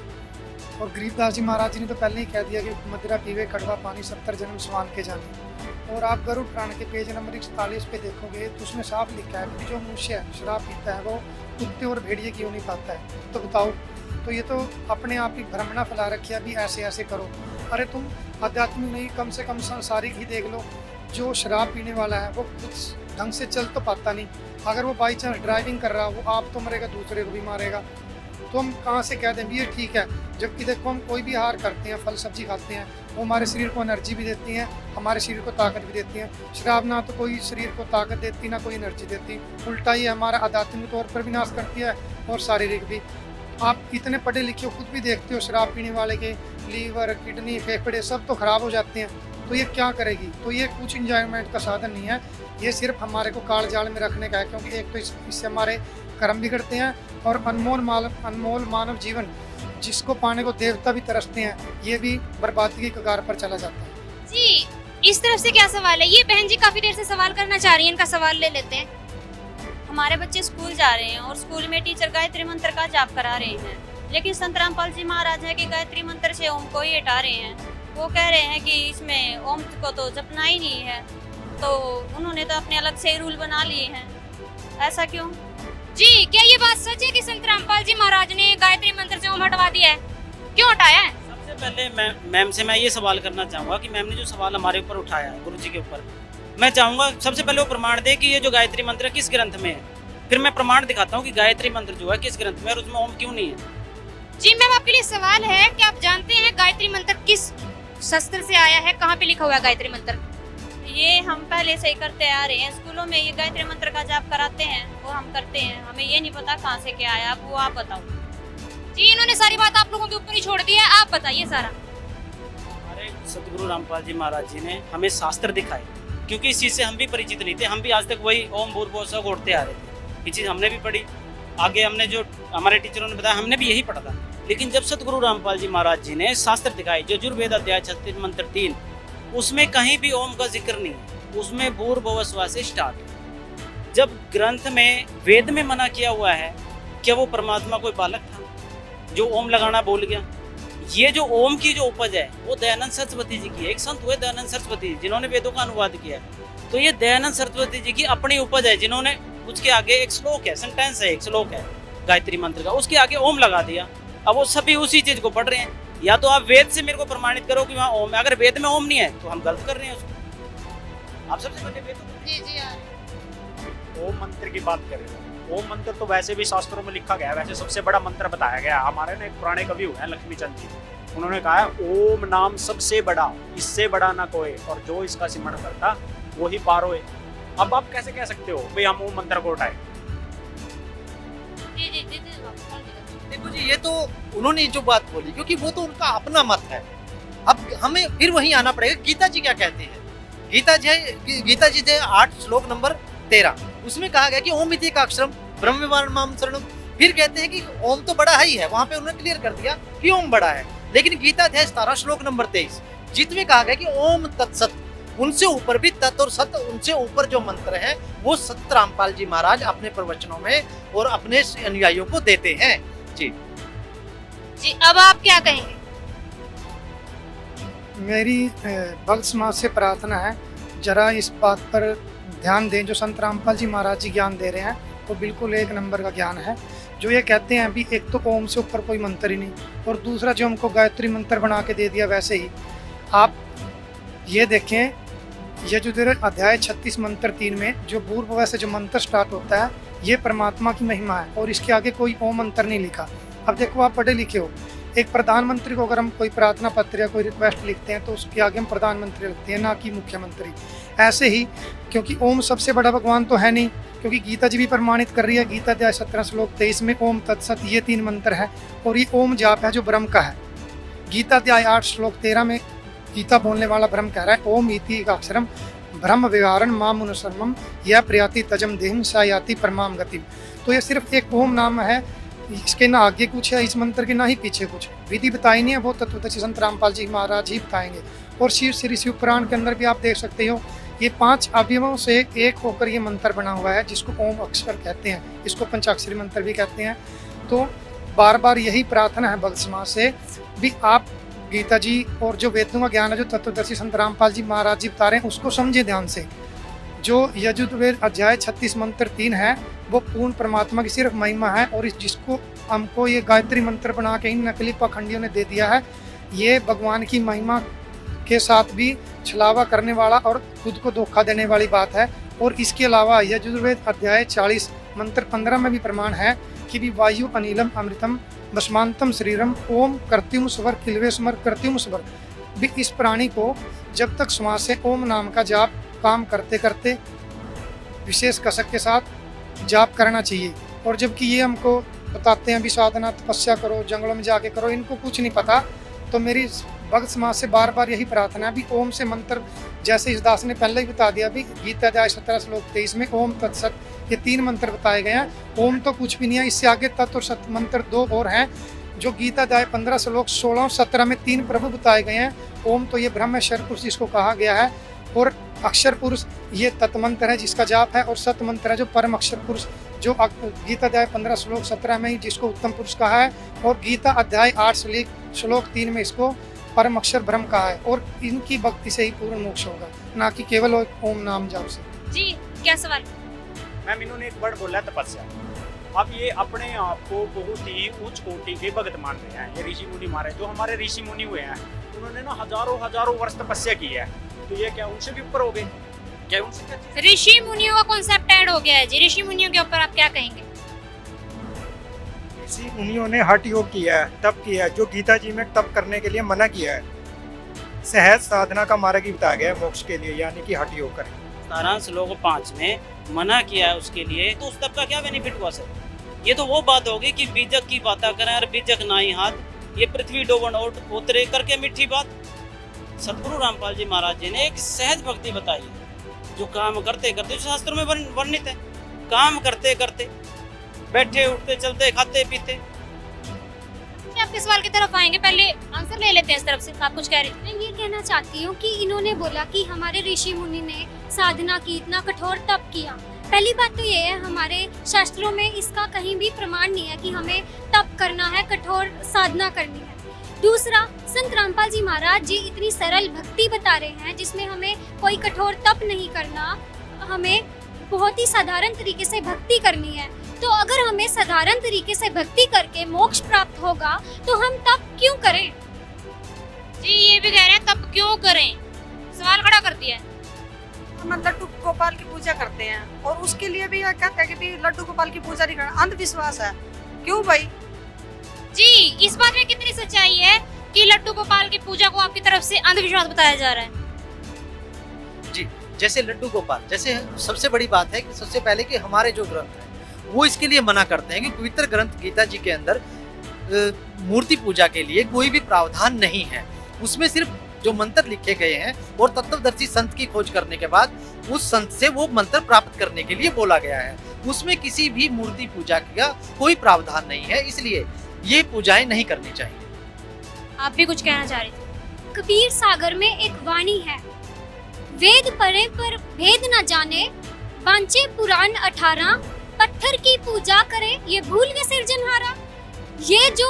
और गरीबदास जी महाराज जी ने तो पहले ही कह दिया कि मदिरा पीवे कड़वा पानी 70 जन्म स्वान के जाने। और आप गरुड़ पुराण के पेज नंबर 41 पे देखोगे तो उसमें साफ लिखा है कि जो मनुष्य शराब पीता है वो कुत्ते और भेड़िए क्यों नहीं पाता है। तो बताओ, तो ये तो अपने आप ही भ्रमणा फैला रखी है, अभी ऐसे ऐसे करो। अरे तुम आध्यात्मिक नहीं, कम से कम सांसारिक ही देख लो। जो शराब पीने वाला है वो कुछ ढंग से चल तो पाता नहीं। अगर वो बाई चांस ड्राइविंग कर रहा, वो आप तो मरेगा, दूसरे को भी मारेगा। तो हम कहाँ से कह दें भी ये ठीक है। जबकि देखो हम कोई भी आहार करते हैं, फल सब्जी खाते हैं, वो हमारे शरीर को एनर्जी भी देती हैं, हमारे शरीर को ताकत भी देती हैं। शराब ना तो कोई शरीर को ताकत देती, ना कोई एनर्जी देती, उल्टा ये हमारा आध्यात्मिक तौर पर भी नाश करती है और शारीरिक भी। आप इतने पढ़े लिखे हो, खुद भी देखते हो शराब पीने वाले के लीवर, किडनी, फेफड़े सब तो खराब हो जाते हैं। तो ये क्या करेगी? तो ये कुछ इंजॉयमेंट का साधन नहीं है, ये सिर्फ हमारे को काल जाल में रखने का है। क्योंकि एक तो इससे हमारे कर्म बिगड़ते हैं और अनमोल मानव जीवन जिसको पाने को देवता भी तरसते हैं, ये भी बर्बादी की कगार पर चला जाता है।
जी, इस तरफ से क्या सवाल है? ये बहन जी काफी देर से सवाल करना चाह रही हैं, इनका सवाल ले लेते हैं।
हमारे बच्चे स्कूल जा रहे हैं और स्कूल में टीचर गायत्री मंत्र का जाप करा रहे हैं, लेकिन संत रामपाल जी महाराज है कि गायत्री मंत्र से ओम को ही हटा रहे हैं। वो कह रहे हैं कि इसमें ओम को तो जपना ही नहीं है, तो उन्होंने तो अपने अलग से ही रूल बना लिए हैं। ऐसा क्यों?
जी, क्या ये बात सच है कि संत रामपाल जी महाराज ने गायत्री मंत्र से ओम हटवा दिया है? क्यों हटाया है?
सबसे पहले मैम से मैं ये सवाल करना चाहूँगा कि मैम ने जो सवाल हमारे ऊपर उठाया है, गुरु जी के ऊपर, मैं चाहूँगा सबसे पहले वो प्रमाण दे कि ये जो गायत्री मंत्र किस ग्रंथ में है। फिर मैं प्रमाण दिखाता हूँ कि गायत्री मंत्र जो है किस ग्रंथ में और उसमें ओम क्यों नहीं है।
जी मैम, आपके लिए सवाल है कि आप जानते हैं गायत्री मंत्र किस शस्त्र से आया है? कहाँ पे लिखा हुआ है गायत्री मंत्र?
ये हम पहले से ही करते आ रहे हैं, स्कूलों में ये गायत्री मंत्र का जाप कराते हैं, वो हम करते हैं। हमें ये नहीं पता कहाँ से क्या आया, वो आप बताओ।
जी, इन्होंने सारी बात आप लोगों के ऊपर ही छोड़ दी है, आप बताइए सारा।
हमारे सतगुरु रामपाल जी महाराज जी ने हमें शास्त्र दिखाए, क्योंकि इस चीज़ से हम भी परिचित नहीं थे। हम भी आज तक वही ओम भूर्भुवः स्वः घोड़ते आ रहे थे। ये चीज़ हमने भी पढ़ी, आगे हमने जो हमारे टीचरों ने बताया हमने भी यही पढ़ा था। लेकिन जब सतगुरु रामपाल जी महाराज जी ने शास्त्र दिखाए, जो यजुर्वेद अध्याय 36 मंत्र 3, उसमें कहीं भी ओम का जिक्र नहीं है, उसमें भूर्भुवः स्वः से स्टार्ट है। जब ग्रंथ में वेद में मना किया हुआ है, क्या वो परमात्मा कोई बालक था जो ओम लगाना भूल गया? ये जो ओम की जो उपज है वो दयानंद सरस्वती जी की है। एक संत हुए दयानंद सरस्वती जी, जिन्होंने वेदों का अनुवाद किया है। तो ये दयानंद सरस्वती जी की अपनी उपज है, जिन्होंने उसके आगे एक श्लोक है, सेंटेंस है, एक श्लोक है गायत्री मंत्र का, उसके आगे ओम लगा दिया। अब वो सभी उसी चीज को पढ़ रहे हैं। या तो आप वेद से मेरे को प्रमाणित करो कि वहाँ ओम है, अगर वेद में ओम नहीं है तो हम गलत कर रहे हैं उसको। आप सबसे पहले वेद
ओम मंत्र की बात कर रहे हो। ओम मंत्र तो वैसे भी शास्त्रों में लिखा गया है, वैसे सबसे बड़ा मंत्र बताया गया। हमारे ना एक पुराने कवि हुए हैं लक्ष्मीचंद जी, उन्होंने कहा है ओम नाम सबसे बड़ा, इससे बड़ा ना कोई, और जो इसका सिमरण करता वो ही पार होए। अब आप कैसे कह सकते हो भाई हम ओम मंत्र को उठाए?
देखो जी, ये तो उन्होंने जो बात बोली, क्योंकि वो तो उनका अपना मत है। अब हमें फिर वहीं आना पड़ेगा। गीता जी क्या कहते हैं? गीता जी थे 8 श्लोक नंबर 13, उसमें कहा गया कि ओम इति एकाक्षरम ब्रह्म विमानम शरणम। फिर कहते हैं कि ओम तो बड़ा ही है, वहां पे उन्होंने क्लियर कर दिया कि ओम बड़ा है। लेकिन गीता अध्याय 17 श्लोक नंबर 23, जिसमें कहा गया कि ओम तत्सत, उनसे ऊपर भी तत् और सत, उनसे ऊपर जो मंत्र है वो संत रामपाल जी महाराज अपने प्रवचनों में और अपने अनुयायियों को देते हैं। जी
जी, अब आप क्या कहेंगे?
मेरी भक्त समाज से प्रार्थना है, जरा इस बात पर ध्यान दें। जो संत रामपाल जी महाराज जी ज्ञान दे रहे हैं वो बिल्कुल एक नंबर का ज्ञान है। जो ये कहते हैं अभी, एक तो ओम से ऊपर कोई मंत्र ही नहीं, और दूसरा जो हमको गायत्री मंत्र बना के दे दिया वैसे ही। आप ये देखें, यजुर्वेद अध्याय 36 मंत्र 3 में जो भूर्भुवः से जो मंत्र स्टार्ट होता है, ये परमात्मा की महिमा है और इसके आगे कोई ओम मंत्र नहीं लिखा। अब देखो, आप पढ़े लिखे हो, एक प्रधानमंत्री को अगर हम कोई प्रार्थना पत्र या कोई रिक्वेस्ट लिखते हैं तो उसके आगे हम प्रधानमंत्री लिखते हैं, ना कि मुख्यमंत्री। ऐसे ही, क्योंकि ओम सबसे बड़ा भगवान तो है नहीं, क्योंकि गीता जी भी प्रमाणित कर रही है। गीता अध्याय 17 श्लोक 23 में ओम तत्सत, ये 3 मंत्र है और ये ओम जाप है जो ब्रह्म का है। गीता अध्याय 8 श्लोक 13 में गीता बोलने वाला ब्रह्म कह रहा है, ओम इति एकाक्षरम ब्रह्म विहारण माम अनुसर्मम यह प्रयाति तजम देहम सा याति परमाम गतिम। तो ये सिर्फ एक ओम नाम है, इसके ना आगे कुछ है इस मंत्र के, ना ही पीछे कुछ। विधि बताई नहीं है, वो तत्वदर्शी संत रामपाल जी महाराज ही बताएंगे। और श्री शिव पुराण के अंदर भी आप देख सकते हो, ये 5 अवयवों से एक होकर ये मंत्र बना हुआ है, जिसको ओम अक्षर कहते हैं, इसको पंचाक्षरी मंत्र भी कहते हैं। तो बार बार यही प्रार्थना है भक्त समाज से भी, आप गीता जी और जो वेदों का ज्ञान है जो तत्वदर्शी संत रामपाल जी महाराज जी बता रहे हैं उसको समझे ध्यान से। जो यजुर्वेद अध्याय 36 मंत्र 3 है वो पूर्ण परमात्मा की सिर्फ महिमा है, और इस जिसको हमको ये गायत्री मंत्र बना के इन नकली पाखंडियों ने दे दिया है, ये भगवान की महिमा के साथ भी छलावा करने वाला और खुद को धोखा देने वाली बात है। और इसके अलावा यजुर्वेद अध्याय 40 मंत्र 15 में भी प्रमाण है कि भी वायु अनिलम अमृतम दशमांतम शरीरम ओम कर्त्युम स्वर किलवे स्मर कर्त्युम स्वर। भी इस प्राणी को जब तक श्वास से ओम नाम का जाप काम करते करते विशेष कसक के साथ जाप करना चाहिए। और जबकि ये हमको बताते हैं भी साधना तपस्या करो, जंगलों में जाके करो, इनको कुछ नहीं पता। तो मेरी भक्त समाज से बार बार यही प्रार्थना है भी ओम से मंत्र, जैसे इस दास ने पहले ही बता दिया भी गीता अध्याय 17 श्लोक 23 में ओम तत्सत ये 3 मंत्र बताए गए हैं। ओम तो कुछ भी नहीं है, इससे आगे तत् और सत मंत्र 2 और हैं जो गीता अध्याय 15 श्लोक 16 और 17 में 3 प्रभु बताए गए हैं। ओम तो ये ब्रह्म अक्षर पुरुष जिसको कहा गया है, और अक्षर पुरुष ये तत्मंत्र है जिसका जाप है, और सत मंत्र है जो परम अक्षर पुरुष जो गीता अध्याय 15 श्लोक 17 में ही जिसको उत्तम पुरुष कहा है, और गीता अध्याय 8 श्लोक 3 में इसको परम अक्षर ब्रह्म कहा है। और इनकी भक्ति से ही पूर्ण मोक्ष होगा, ना कि केवल ओम नाम जाप से।
जी क्या सवाल?
मैम इन्होंने एक वर्ड बोला तपस्या। अब ये अपने आप को बहुत ही उच्च कोटि के भगत मान रहे हैं, ये ऋषि मुनि मारे जो हमारे ऋषि मुनि हुए हैं, उन्होंने ना हजारों वर्ष तपस्या की है। तो ये क्या उनसे भी ऊपर हो गए? क्या उनसे क्या चीज़?
ऋषि मुनियों का कॉन्सेप्ट ऐड हो गया है जी। ऋषि मुनियों के ऊपर आप क्या कहेंगे?
ऋषि मुनियों ने हठ योग किया है, तप किया है, जो गीता जी में तप करने के लिए मना किया है। सहज साधना का मार्ग ही बताया गया है मोक्ष के लिए, यानी कि हठ योग करें।
सारांश श्लोक 5 में मना किया है उसके लिए, तो उस तप का क्या बेनिफिट हुआ सर? ये तो वो बात होगी कि बीजक की बातें करें और बीजक ना ही हाथ, ये पृथ्वी डोबन उतरे करके मीठी बात। सतगुरु रामपाल जी महाराज जी ने एक सहज भक्ति बताई है, जो काम करते करते, जो शास्त्रों में वर्णित है, काम करते करते, बैठे उठते चलते खाते पीते।
आपके सवाल की तरफ आएंगे, पहले आंसर ले लेते हैं इस तरफ से। आप कुछ कह रहे थे?
मैं ये कहना चाहती हूँ कि इन्होंने बोला कि हमारे ऋषि मुनि ने साधना की, इतना कठोर तप किया। पहली बात तो ये है, हमारे शास्त्रों में इसका कहीं भी प्रमाण नहीं है कि हमें तप करना है, कठोर साधना करनी है। दूसरा, संत रामपाल जी महाराज जी इतनी सरल भक्ति बता रहे हैं जिसमें हमें कोई कठोर तप नहीं करना, हमें बहुत ही साधारण तरीके से भक्ति करनी है। तो अगर हमें साधारण तरीके से भक्ति करके मोक्ष प्राप्त होगा तो हम तप क्यों करें?
जी ये भी कह रहे हैं तप क्यों करें, सवाल खड़ा कर दिया है।
हम लड्डू गोपाल की पूजा करते हैं और उसके लिए भी कहते हैं कि भी लड्डू गोपाल की पूजा नहीं करना, अंधविश्वास है। क्यों भाई?
जी इस बात में कितनी सच्चाई है कि लड्डू गोपाल की पूजा को आपकी तरफ से अंधविश्वास बताया जा रहा है?
जी जैसे लड्डू गोपाल, जैसे सबसे बड़ी बात है कि सबसे पहले कि हमारे जो ग्रंथ हैं वो इसके लिए मना करते हैं कि पवित्र ग्रंथ गीता जी के अंदर मूर्ति पूजा के लिए कोई भी प्रावधान नहीं है। उसमें सिर्फ जो मंत्र लिखे गए हैं और तत्वदर्शी संत की खोज करने के बाद उस संत से वो मंत्र प्राप्त करने के लिए बोला गया है। उसमें किसी भी मूर्ति पूजा का कोई प्रावधान नहीं है, इसलिए ये पूजाएं नहीं करनी चाहिए।
आप भी कुछ कहना चाह रही थी?
कबीर सागर में एक वाणी है, वेद पढ़े पर भेद न जाने, बांचे पुराण 18, पत्थर की पूजा करे ये भूल गए सिरजनहारा। ये जो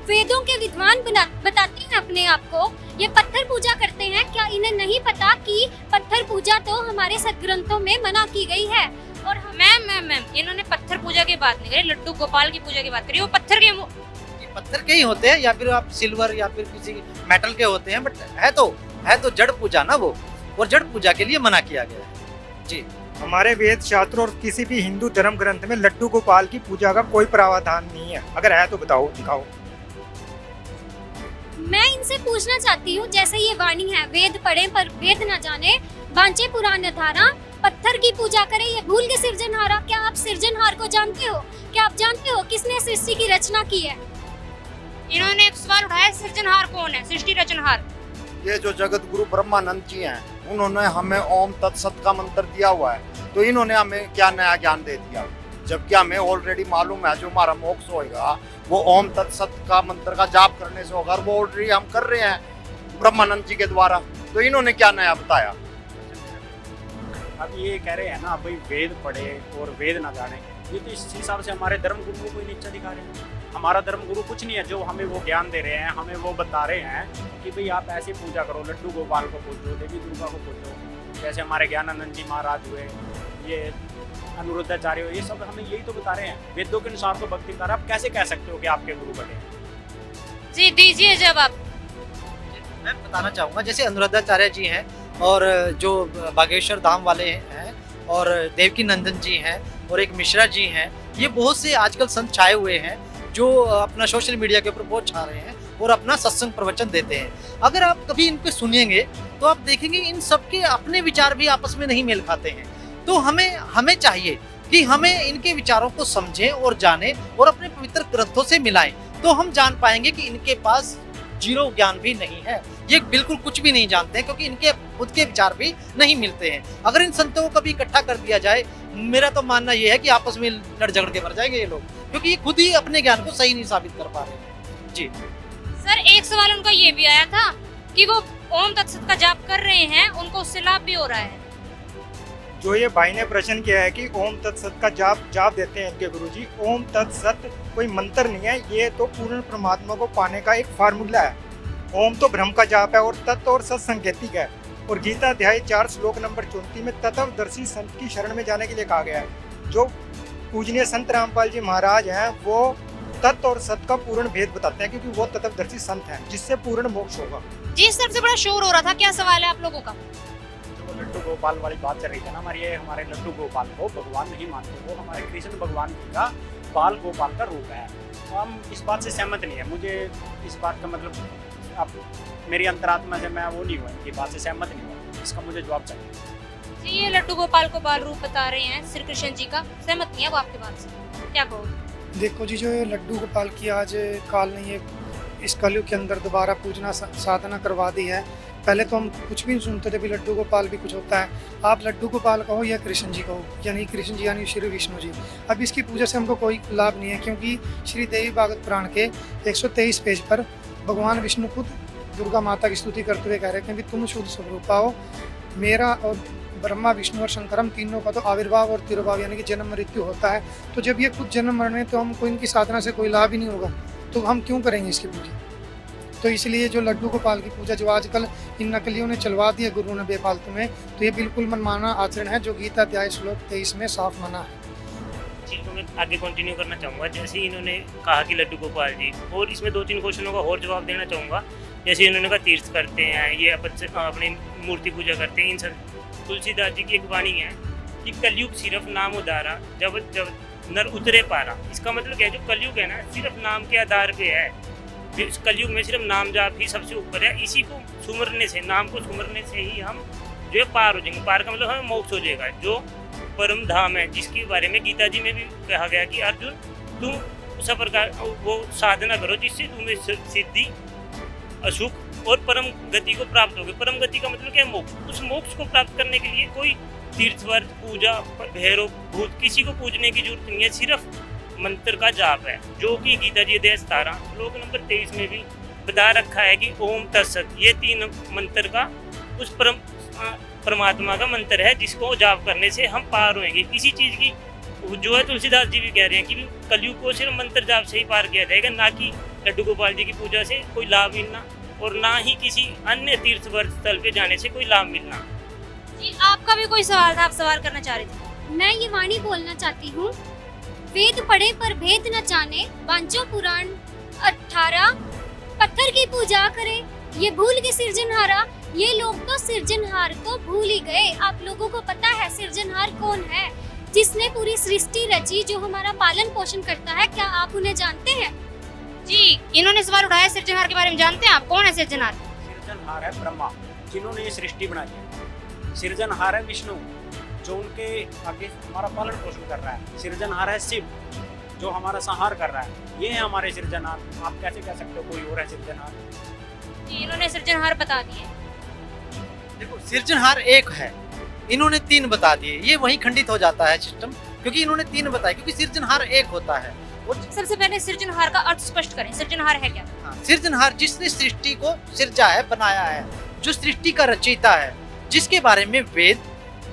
वेदों के विद्वान बताते हैं अपने आप को, ये पत्थर पूजा करते हैं, क्या इन्हें नहीं पता कि पत्थर पूजा तो हमारे सदग्रंथों में मना की गई है? और
मैम इन्होंने पत्थर पूजा की बात नहीं करी, लड्डू गोपाल की पूजा की बात करी। वो
पत्थर के ही होते हैं या फिर आप सिल्वर या फिर किसी मेटल के होते हैं, बट है तो जड़ पूजा ना वो, और जड़ पूजा के लिए मना किया गया है। जी
हमारे वेद शास्त्र और किसी भी हिंदू धर्म ग्रंथ में लड्डू गोपाल की पूजा का कोई प्रावधान नहीं है। अगर है तो बताओ, दिखाओ।
मैं इनसे पूछना चाहती हूँ, जैसे ये वाणी है, वेद पढ़े पर वेद न जाने, बांचे पुराण 18, पत्थर की पूजा करे ये भूल के सिरजनहारा। क्या आप सिरजनहार को जानते हो? क्या आप जानते हो किसने सृष्टि की रचना की है?
इन्होंने एक सवाल उठाया, सिरजनहार कौन है, सृष्टि रचनहार?
ये जो जगत गुरु ब्रह्मानंद जी हैं, उन्होंने हमें ओम तत्सत का मंत्र दिया हुआ है, तो इन्होंने हमें क्या नया ज्ञान दे दिया? जबकि हमें ऑलरेडी मालूम है जो हमारा मोक्ष होएगा वो ओम तत्सत का मंत्र का जाप करने से होगा, और वो ऑलरेडी हम कर रहे हैं ब्रह्मानंद जी के द्वारा, तो इन्होंने क्या नया बताया?
अब ये कह रहे हैं ना भाई वेद पढ़े और वेद ना जाने, ये तो इस हिसाब से हमारे धर्म गुरु को कोई नीचा दिखा रहे हैं। हमारा धर्म गुरु कुछ नहीं है, जो हमें वो ज्ञान दे रहे हैं, हमें वो बता रहे हैं कि भाई आप ऐसे पूजा करो, लड्डू गोपाल को पूजो, देवी दुर्गा को पूजो। जैसे हमारे ज्ञानानंद जी महाराज हुए, ये अनुरुद्धाचार्य हुए, ये सब हमें यही तो बता रहे हैं। वेदों के अनुसार तो भक्ति बता रहे हैं। आप कैसे कह सकते हो कि आपके गुरु बने?
जी दीजिए जवाब।
मैं बताना चाहूँगा, जैसे अनुरुद्धाचार्य जी हैं और जो बागेश्वर धाम वाले हैं और देवकी नंदन जी हैं और एक मिश्रा जी हैं, ये बहुत से आजकल संत छाए हुए हैं जो अपना सोशल मीडिया के ऊपर बहुत छा रहे हैं और अपना सत्संग प्रवचन देते हैं। अगर आप कभी इनको सुनिएंगे तो आप देखेंगे इन सबके अपने विचार भी आपस में नहीं मेल खाते हैं। तो हमें चाहिए कि हमें इनके विचारों को समझें और जानें और अपने पवित्र ग्रंथों से मिलाएं, तो हम जान पाएंगे कि इनके पास जीरो ज्ञान भी नहीं है, ये बिल्कुल कुछ भी नहीं जानते हैं, क्योंकि इनके खुद के विचार भी नहीं मिलते हैं। अगर इन संतों को कभी इकट्ठा कर दिया जाए, मेरा तो मानना ये है कि आपस में लड़ झगड़ के मर जाएंगे ये लोग, क्योंकि ये खुद ही अपने ज्ञान को सही नहीं साबित कर पा रहे हैं। जी
सर, एक सवाल उनका ये भी आया था कि वो ओम तत्सत का जाप कर रहे हैं, उनको उससे लाभ भी हो रहा है।
जो ये भाई ने प्रश्न किया है कि ओम तत्सत का जाप देते हैं इनके गुरुजी, ओम तत्सत कोई मंत्र नहीं है, ये तो पूर्ण परमात्मा को पाने का एक फार्मूला है। ओम तो ब्रह्म का जाप है और तत्व और सत संकेतिक है। और गीता अध्याय 4 श्लोक नंबर 34 में तत्वदर्शी संत की शरण में जाने के लिए कहा गया है। जो पूजनीय संत रामपाल जी महाराज हैं वो तत्व और सत का पूर्ण भेद बताते हैं, क्योंकि वो तत्वदर्शी संत हैं जिससे पूर्ण मोक्ष होगा।
जी, सबसे बड़ा शोर हो रहा था, क्या सवाल है आप लोगों का?
जो लड्डू गोपाल वाली बात चल रही थी ना हमारी, ये हमारे लड्डू गोपाल को भगवान नहीं मानते, वो हमारे कृष्ण भगवान जी का बाल गोपाल का रूप है। तो हम इस बात से सहमत नहीं है। मुझे इस बात का मतलब आप मेरी अंतरात्मा से मैं वो नहीं हुआ, इनकी बात से सहमत नहीं हुआ, इसका मुझे जवाब चाहिए।
जी, ये लड्डू गोपाल को बाल रूप बता रहे हैं श्री कृष्ण जी का, सहमत नहीं है वो आपकी बात से, क्या कहो?
देखो जी, जो ये लड्डू गोपाल की आज काल ने ये इस कलयुग के अंदर दोबारा पूजना साधना करवा दी है। पहले तो हम कुछ भी नहीं सुनते थे भी लड्डू गोपाल भी कुछ होता है। आप लड्डू गोपाल कहो या कृष्ण जी कहो, यानी कृष्ण जी यानी श्री विष्णु जी, अब इसकी पूजा से हमको कोई लाभ नहीं है, क्योंकि श्री देवी भागवत पुराण के 123 पेज पर भगवान विष्णु खुद दुर्गा माता की स्तुति करते हुए कह रहे हैं कि तुम शुद्ध स्वरूपा हो, मेरा और ब्रह्मा विष्णु और शंकरम तीनों का तो आविर्भाव और तिरुभाव यानी कि जन्म मृत्यु होता है। तो जब ये खुद जन्म मरण में, तो हमको इनकी साधना से कोई लाभ ही नहीं होगा, तो हम क्यों करेंगे इसकी पूजा? तो इसलिए जो लड्डू गोपाल की पूजा जो आजकल इन नकलियों ने चलवा दी है गुरुओं ने बेफालतू में, तो ये बिल्कुल मनमाना आचरण है जो गीता अध्याय श्लोक 23 में साफ मना है।
चीज़ को मैं आगे कंटिन्यू करना चाहूँगा। जैसे इन्होंने कहा कि लड्डू गोपाल जी, और इसमें 2-3 क्वेश्चनों का और जवाब देना चाहूँगा। जैसे इन्होंने कहा तीर्थ करते हैं, ये अपनी मूर्ति पूजा करते हैं, इन सब तुलसीदास जी की एक वाणी है कि कलयुग सिर्फ नाम उदारा, जब जब नर उतरे पारा। इसका मतलब क्या है, जो कलयुग है ना सिर्फ नाम के आधार पे है। इस कलयुग में सिर्फ नाम जाप ही सबसे ऊपर है। इसी को सुमरने से, नाम को सुमरने से ही हम जो है पार हो जाएंगे। पार का मतलब हमें मोक्ष हो जाएगा, जो परम धाम है, जिसके बारे में गीता जी में भी कहा गया कि अर्जुन तुम सब प्रकार वो साधना करो जिससे तुम्हें सिद्धि, असुख और परम गति को प्राप्त होगे। परम गति का मतलब क्या है? मोक्ष। उस मोक्ष को प्राप्त करने के लिए कोई तीर्थ वर्त, पूजा, भैरव, भूत, किसी को पूजने की जरूरत नहीं है, सिर्फ मंत्र का जाप है, जो कि गीता जी अध्याय 17 श्लोक नंबर 23 में भी बता रखा है कि ओम तत्सत, ये 3 मंत्र का उस परमात्मा का मंत्र है, जिसको जाप करने से हम पार होंगे। इसी चीज़ की जो है तुलसीदास जी भी कह रहे हैं कि कलयुग को सिर्फ मंत्र जाप से ही पार किया जाएगा, ना कि लड्डू गोपाल जी की पूजा से कोई लाभ मिलना और ना ही किसी अन्य तीर्थ वर्त स्थल पे जाने से कोई लाभ मिलना।
जी, आपका भी कोई सवाल था, आप सवाल करना चाह रहे थे?
मैं ये वाणी बोलना चाहती हूँ, वेद पढ़े पर भेद न जाने, बांचो पुराण 18, पत्थर की पूजा करे ये भूल के सिरजनहारा। ये लोग तो सिरजनहार को भूल ही गए। आप लोगों को पता है सिरजनहार कौन है? जिसने पूरी सृष्टि रची, जो हमारा पालन पोषण करता है, क्या आप उन्हें जानते हैं?
जी, इन्होंने सवाल उठाया सिरजनहार के बारे में, जानते हैं आप कौन है सिरजनहार?
सिरजनहार है ब्रह्मा, जिन्होंने ये सृष्टि बनाई है। सिरजनहार है विष्णु, जो उनके आगे हमारा पालन पोषण कर रहा है। सिरजनहार है शिव, जो हमारा संहार कर रहा है। ये है हमारे सिरजनहार। आप कैसे कह सकते हो कोई और है सिरजनहार?
जी, इन्होंने सिरजनहार बता दिए।
देखो, सिरजनहार एक है, इन्होंने 3 बता दिए, ये वहीं खंडित हो जाता है सिस्टम, क्योंकि इन्होंने 3 बताए, क्योंकि सिरजनहार एक होता है।
सबसे पहले सिरजनहार का अर्थ स्पष्ट करें, सिरजनहार है क्या?
सिरजनहार जिसने सृष्टि को सिरजा है, बनाया है, जो सृष्टि का रचयिता है, जिसके बारे में वेद,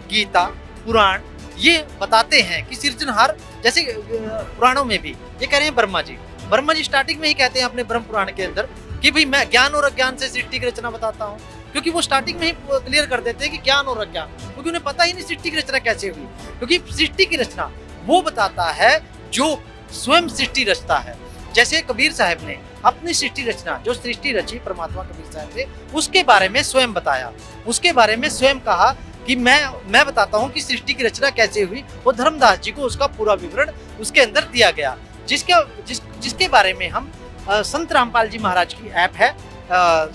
गीता, पुराण ये बताते हैं कि सिरजनहार, जैसे पुराणों में भी ये कह रहे हैं ब्रह्मा जी स्टार्टिंग में ही कहते हैं अपने ब्रह्म पुराण के अंदर कि भाई मैं ज्ञान और अज्ञान से सृष्टि की रचना बताता हूँ, क्योंकि वो स्टार्टिंग में ही क्लियर कर देते हैं कि ज्ञान और अज्ञान, क्योंकि उन्हें पता ही नहीं सृष्टि की रचना कैसे हुई, क्योंकि सृष्टि की रचना वो बताता है जो स्वयं सृष्टि रचता है। जैसे कबीर साहब ने अपनी सृष्टि रचना, जो सृष्टि रची परमात्मा कबीर साहब ने, उसके बारे में स्वयं बताया, उसके बारे में स्वयं कहा कि मैं बताता हूँ कि सृष्टि की रचना कैसे हुई। वो धर्मदास जी को उसका पूरा विवरण उसके अंदर दिया गया। जिसके बारे में हम संत रामपाल जी महाराज की ऐप है,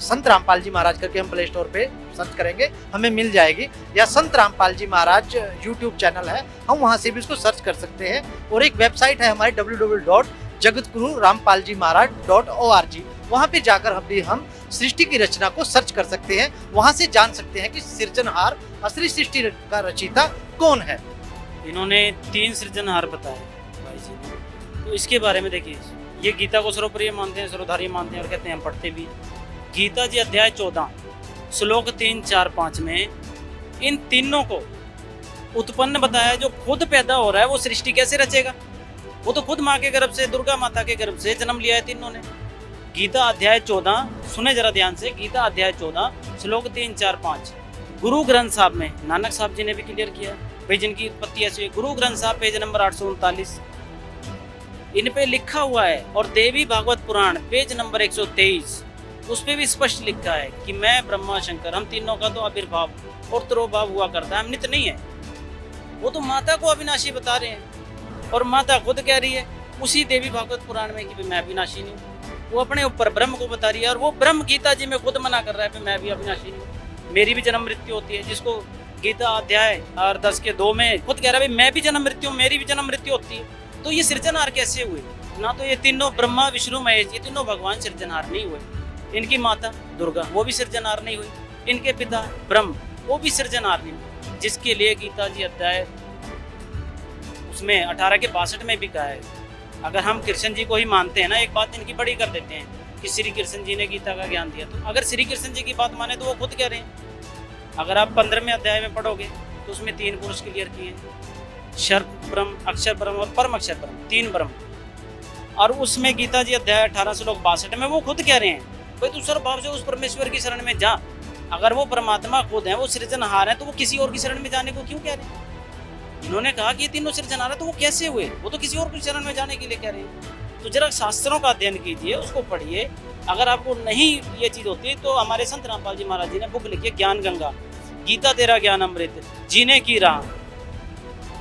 संत रामपाल जी महाराज करके हम प्ले स्टोर पे सर्च करेंगे, हमें मिल जाएगी, या संत रामपाल जी महाराज यूट्यूब चैनल है, हम वहाँ से भी उसको सर्च कर सकते हैं। और एक वेबसाइट है हमारी www.jagatgururampaljimaharaj.org, वहाँ पे जाकर हम सृष्टि की रचना को सर्च कर सकते हैं, वहाँ से जान सकते हैं कि सृजनहार असली सृष्टि का रचयिता कौन है।
इन्होंने 3 सृजनहार बताए भाई जी ने, तो इसके बारे में देखिए, ये गीता को सर्वप्रिय मानते हैं, सर्वधारी मानते हैं और कहते हैं हम पढ़ते भी। गीता जी अध्याय 14 श्लोक 3, 4, 5 में इन तीनों को उत्पन्न बताया। जो खुद पैदा हो रहा है वो सृष्टि कैसे रचेगा? वो तो खुद माँ के गर्भ से, दुर्गा माता के गर्भ से जन्म लिया है तीनों ने। गीता अध्याय 14 सुने जरा ध्यान से, गीता अध्याय 14 श्लोक 3, 4, 5 गुरु ग्रंथ साहब में नानक साहब जी ने भी क्लियर किया भाई, जिनकी उत्पत्ति ऐसी है। गुरु ग्रंथ साहब पेज नंबर 839 इन पे लिखा हुआ है, और देवी भागवत पुराण पेज नंबर 123 उस पे भी स्पष्ट लिखा है कि मैं ब्रह्मा शंकर, हम तीनों का तो आविर्भाव और तिरोभाव हुआ करता है, हम नित्य नहीं है। वो तो माता को अविनाशी बता रहे हैं, और माता खुद कह रही है उसी देवी भागवत पुराण में कि मैं अविनाशी नहीं हूँ। वो अपने ऊपर ब्रह्म को बता रही है, और वो ब्रह्म गीता जी में खुद मना कर रहा है कि मैं भी अविनाशी नहीं हूँ, मेरी भी जन्म मृत्यु होती है। जिसको गीता अध्याय 10 के 2 में खुद कह रहा है मैं भी जन्म मृत्यु, मेरी भी जन्म मृत्यु होती है। तो ये सृजनहार कैसे हुए? ना तो ये तीनों ब्रह्मा विष्णु महेश, ये तीनों भगवान सृजनहार नहीं हुए। इनकी माता दुर्गा वो भी सृजनहार नहीं हुई, इनके पिता ब्रह्म वो भी सृजनहार नहीं हुए। जिसके लिए गीता जी अध्याय उसमें 18 के 62 में भी कहा है। अगर हम कृष्ण जी को ही मानते हैं ना, एक बात इनकी बड़ी कर देते हैं कि श्री कृष्ण जी ने गीता का ज्ञान दिया, तो अगर श्री कृष्ण जी की बात माने तो वो खुद कह रहे हैं। अगर आप 15वें अध्याय में पढ़ोगे तो उसमें 3 पुरुष क्लियर किए, क्षर ब्रह्म, अक्षर ब्रह्म और परम अक्षर ब्रह्म, 3 ब्रह्म। और उसमें गीता जी अध्याय 18 श्लोक 62 में वो खुद कह रहे हैं भाई तू सर्वभाव से उस परमेश्वर की शरण में जा। अगर वो परमात्मा खुद है, वो सृजनहार है, तो वो किसी और की शरण में जाने को क्यों कह रहे हैं? इन्होंने कहा कि ये तीनों सृजनहार है, तो वो कैसे हुए? वो तो किसी और की शरण में जाने के लिए कह रहे हैं। तो जरा शास्त्रों का अध्ययन कीजिए, उसको पढ़िए। अगर आपको नहीं ये चीज़ होती तो हमारे संत रामपाल जी महाराज जी ने बुक लिखी है ज्ञान गंगा, गीता तेरा ज्ञान अमृत, जीने की राह।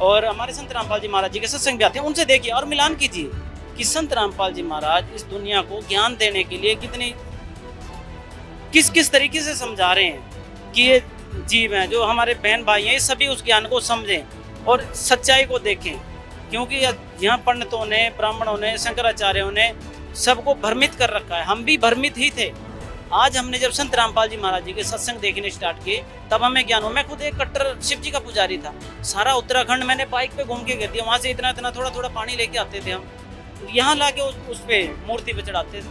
और हमारे संत रामपाल जी महाराज जी के सत्संग भी आते हैं, उनसे देखिए और मिलान कीजिए कि संत रामपाल जी महाराज इस दुनिया को ज्ञान देने के लिए कितनी किस तरीके से समझा रहे हैं कि ये जीव हैं, जो हमारे बहन भाई हैं, ये सभी उस ज्ञान को समझें और सच्चाई को देखें। क्योंकि यहाँ पंडितों ने, ब्राह्मणों ने, शंकराचार्यों ने सबको भ्रमित कर रखा है। हम भी भ्रमित ही थे। आज हमने जब संत रामपाल जी महाराज जी के सत्संग देखने स्टार्ट किए तब हमें ज्ञान हो। मैं खुद एक कट्टर शिव जी का पुजारी था। सारा उत्तराखंड मैंने बाइक पे घूम के कर दिया। वहाँ से इतना इतना थोड़ा थोड़ा पानी लेके आते थे हम, यहाँ ला के उस पे मूर्ति पे चढ़ाते थे,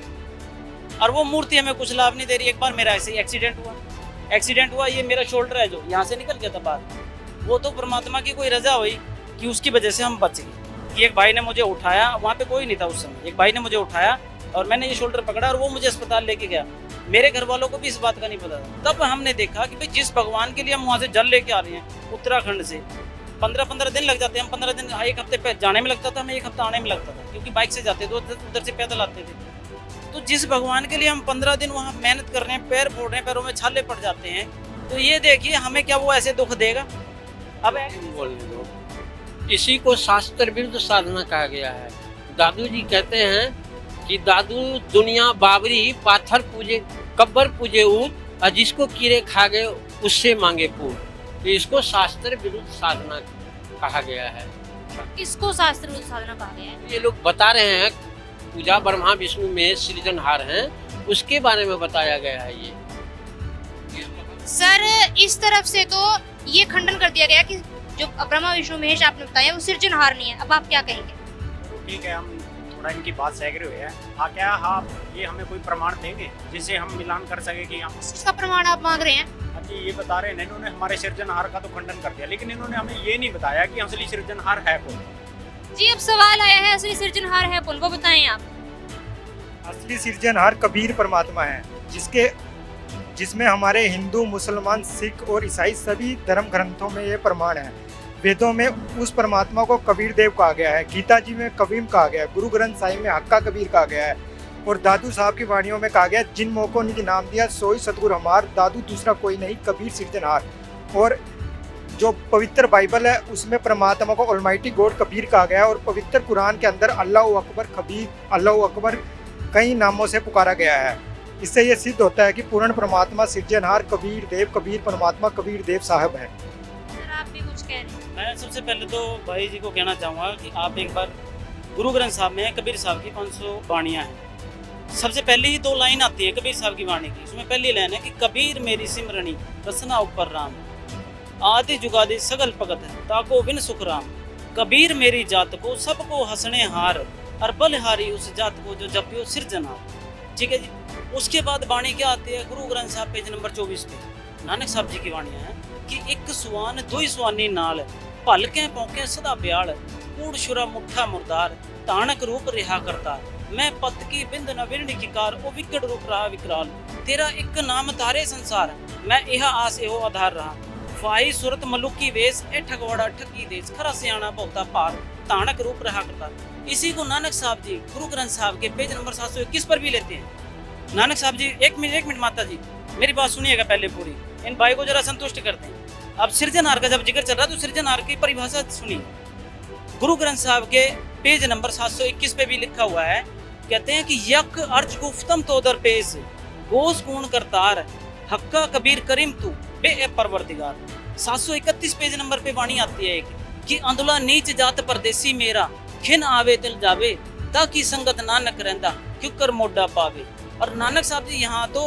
और वो मूर्ति हमें कुछ लाभ नहीं दे रही। एक बार मेरा ऐसे ही एक्सीडेंट हुआ, ये मेरा शोल्डर है जो यहाँ से निकल गया था बाहर। वो तो परमात्मा की कोई रजा हुई कि उसकी वजह से हम बच गए। कि एक भाई ने मुझे उठाया, वहाँ पे कोई नहीं था उस समय, एक भाई ने मुझे उठाया और मैंने ये शोल्डर पकड़ा और वो मुझे अस्पताल लेके गया। मेरे घर वालों को भी इस बात का नहीं पता था। तब हमने देखा कि भाई जिस भगवान के लिए हम वहाँ से जल लेके आ रहे हैं उत्तराखंड से, 15-15 दिन लग जाते हैं। हम 15 दिन, एक हफ्ते जाने में लगता था, हमें एक हफ्ता आने में लगता था, क्योंकि बाइक से जाते थे, उधर से पैदल आते थे। तो जिस भगवान के लिए हम 15 दिन वहाँ मेहनत कर रहे हैं, पैर फोड़ रहे हैं, पैरों में छाले पड़ जाते हैं, तो ये देखिए हमें क्या वो ऐसे दुख देगा? अब
बोलने दो। इसी को शास्त्र विरुद्ध साधना कहा गया है। दादू जी कहते हैं कि दादू दुनिया बाबरी पाथर पूजे, कब्र पूजे ऊद, और जिसको कीड़े खा गए उससे मांगे पूज। तो इसको शास्त्र विरुद्ध साधना कहा गया है।
किसको शास्त्र विरुद्ध साधना कहा गया है?
ये लोग बता रहे हैं पूजा ब्रह्मा विष्णु में सृजनहार हैं, उसके बारे में बताया गया है। ये
सर इस तरफ से तो ये खंडन कर दिया गया कि जो ब्रह्मा विष्णु महेश आपने बताया वो सृजनहार नहीं है। अब आप क्या कहेंगे?
ठीक है, हम थोड़ा इनकी बात से एग्री हुए हैं। हाँ, क्या आप ये हमें कोई प्रमाण देंगे जिससे हम मिलान कर सके कि हम
इसका प्रमाण आप मांग रहे हैं?
हाँ जी, ये बता रहे हैं इन्होंने हमारे सृजनहार का तो खंडन कर दिया, लेकिन इन्होंने हमें ये नहीं बताया कि असली सृजनहार है कौन।
जी अब सवाल आया है, असली सृजनहार है कौन, वो बताएं आप।
असली सृजनहार कबीर परमात्मा है, जिसमें हमारे हिंदू, मुसलमान, सिख और ईसाई सभी धर्म ग्रंथों में ये प्रमाण है। वेदों में उस परमात्मा को कबीर देव कहा गया है, गीता जी में कबीर कहा गया है, गुरु ग्रंथ साहिब में हक्का कबीर कहा गया है, और दादू साहब की वाणियों में कहा गया जिन मोको निज नाम दिया सोई सतगुरु हमार, दादू दूसरा कोई नहीं, कबीर सृजनहार। और जो पवित्र बाइबल है उसमें परमात्मा को ऑलमाइटी गॉड कबीर कहा गया है, और पवित्र कुरान के अंदर अल्लाह अकबर कबीर, अल्लाह अकबर कई नामों से पुकारा गया है। इससे ये सिद्ध होता है कि पूर्ण परमात्मा सिरजनहार कबीर परमात्मा कबीर देव साहब है।
सर आप भी कुछ कह रहे हैं?
मैं सबसे पहले तो भाई जी को कहना चाहूँगा कि आप एक बार गुरु ग्रंथ साहब में कबीर साहब की 500 वाणियाँ हैं। सबसे पहले ही 2 लाइन आती है कबीर साहब की वाणी की। उसमें पहली लाइन है कि कबीर मेरी सिमरणी रसना ऊपर राम, आदि जुगादि सगल भगत ताको विन सुख राम। कबीर मेरी जात को सबको हंसने हार, और बलहारी उस जात को जो जपियो सिरजनहार। ठीक है जी। उसके बाद वाणी क्या आती है गुरु ग्रंथ साहब पेज नंबर 24 पे नानक साहब जी की वाणियाँ हैं कि एक सुआन दुई सुआनी नाल, भलके पौके सदा ब्याल, कूड़ शुरा मुठा मुरदार, ताणक रूप रिहा करता। मैं पत की बिंद न विरणी की कार, ओ विकट रूप रहा विकराल। तेरा एक नाम तारे संसार, मैं यह आस एहो आधार रहा। फाई सुरत मलुकी वेश, ए ठगवाड़ा ठगी देश, खरा सियाणा बहुता पार, ताणक रूप रहा करता। इसी को नानक साहब जी गुरु ग्रंथ साहब के पेज नंबर 721 पर भी लेते हैं। नानक साहब जी एक मिनट माता जी मेरी बात सुनिएगा पहले पूरी, इन भाई को जरा संतुष्ट करते हैं। अब सृजनहार का जब जिक्र चल रहा है तो सृजनहार की परिभाषा सुनिए। गुरु ग्रंथ साहब के पेज नंबर 721 पे भी लिखा हुआ है, कहते हैं कि यक अर्ज गुफ्तम तो दर पेश, गोस गुण करतार, हक्का कबीर करीम तू बे परवरदिगार। 731 पेज नंबर पे वाणी आती है एक कि अंधुला नीच जात परदेसी मेरा, खिन आवे तिल जावे, ताकि संगत नानक रहंदा क्यों कर मोडा पावे। और नानक साहब जी यहाँ तो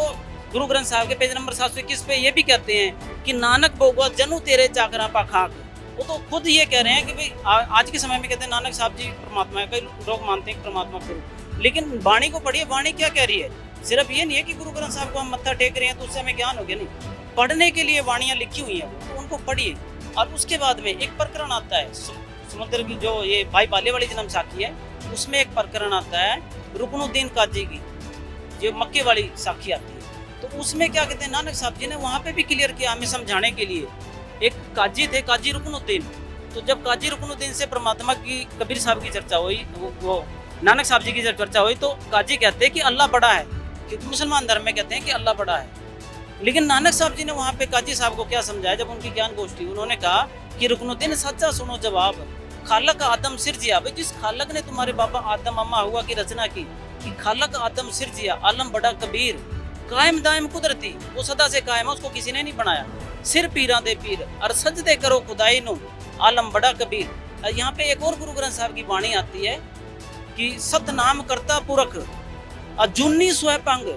गुरु ग्रंथ साहब के पेज नंबर 721 पे ये भी कहते हैं कि नानक बोगा जनू तेरे चाकरा पाखाक। वो तो खुद ये कह रहे हैं कि भाई आज के समय में कहते हैं नानक साहब जी परमात्मा है, कई लोग मानते हैं परमात्मा गुरु, लेकिन वाणी को पढ़िए, वाणी क्या कह रही है। सिर्फ ये नहीं है कि गुरु ग्रंथ साहब को हम मत्था टेक रहे हैं तो उससे हमें ज्ञान हो गया, नहीं, पढ़ने के लिए वाणियाँ लिखी हुई हैं तो उनको पढ़िए। और उसके बाद में एक प्रकरण आता है समुद्र की, जो ये भाई बाले वाली जन्म साखी है, उसमें एक प्रकरण आता है रुकनुद्दीन काजी की, जो मक्के वाली साखी आती है। तो उसमें क्या कहते हैं नानक साहब जी ने वहाँ पे भी क्लियर किया हमें समझाने के लिए। एक काजी थे, काजी रुकनुद्दीन, तो जब काजी रुकनुद्दीन से परमात्मा की कबीर साहब की चर्चा हुई, वो नानक साहब जी की जब चर्चा हुई, तो काजी कहते हैं कि अल्लाह बड़ा है, क्योंकि मुसलमान धर्म में कहते हैं कि अल्लाह बड़ा है। लेकिन नानक साहब जी ने वहाँ पे काजी साहब को क्या समझाया जब उनकी ज्ञान गोष्ठी, उन्होंने कहा कि रुकनुद्दीन सच्चा सुनो जवाब, खालक आदम सिरजिया। भाई जिस खालक ने तुम्हारे बाबा आदम अम्मा हुआ की रचना की, कि खालक आदम सिरजिया, आलम बड़ा कबीर, कायम दायम कुदरती, वो सदा से कायम है, उसको किसी ने नहीं बनाया। सिर पीरा दे पीर और सजदे करो खुदाई नु, आलम बड़ा कबीर। यहाँ पे एक और गुरु ग्रंथ साहब की वाणी आती है कि सतनाम करता पुरख अजुन्नी स्वयंपंग।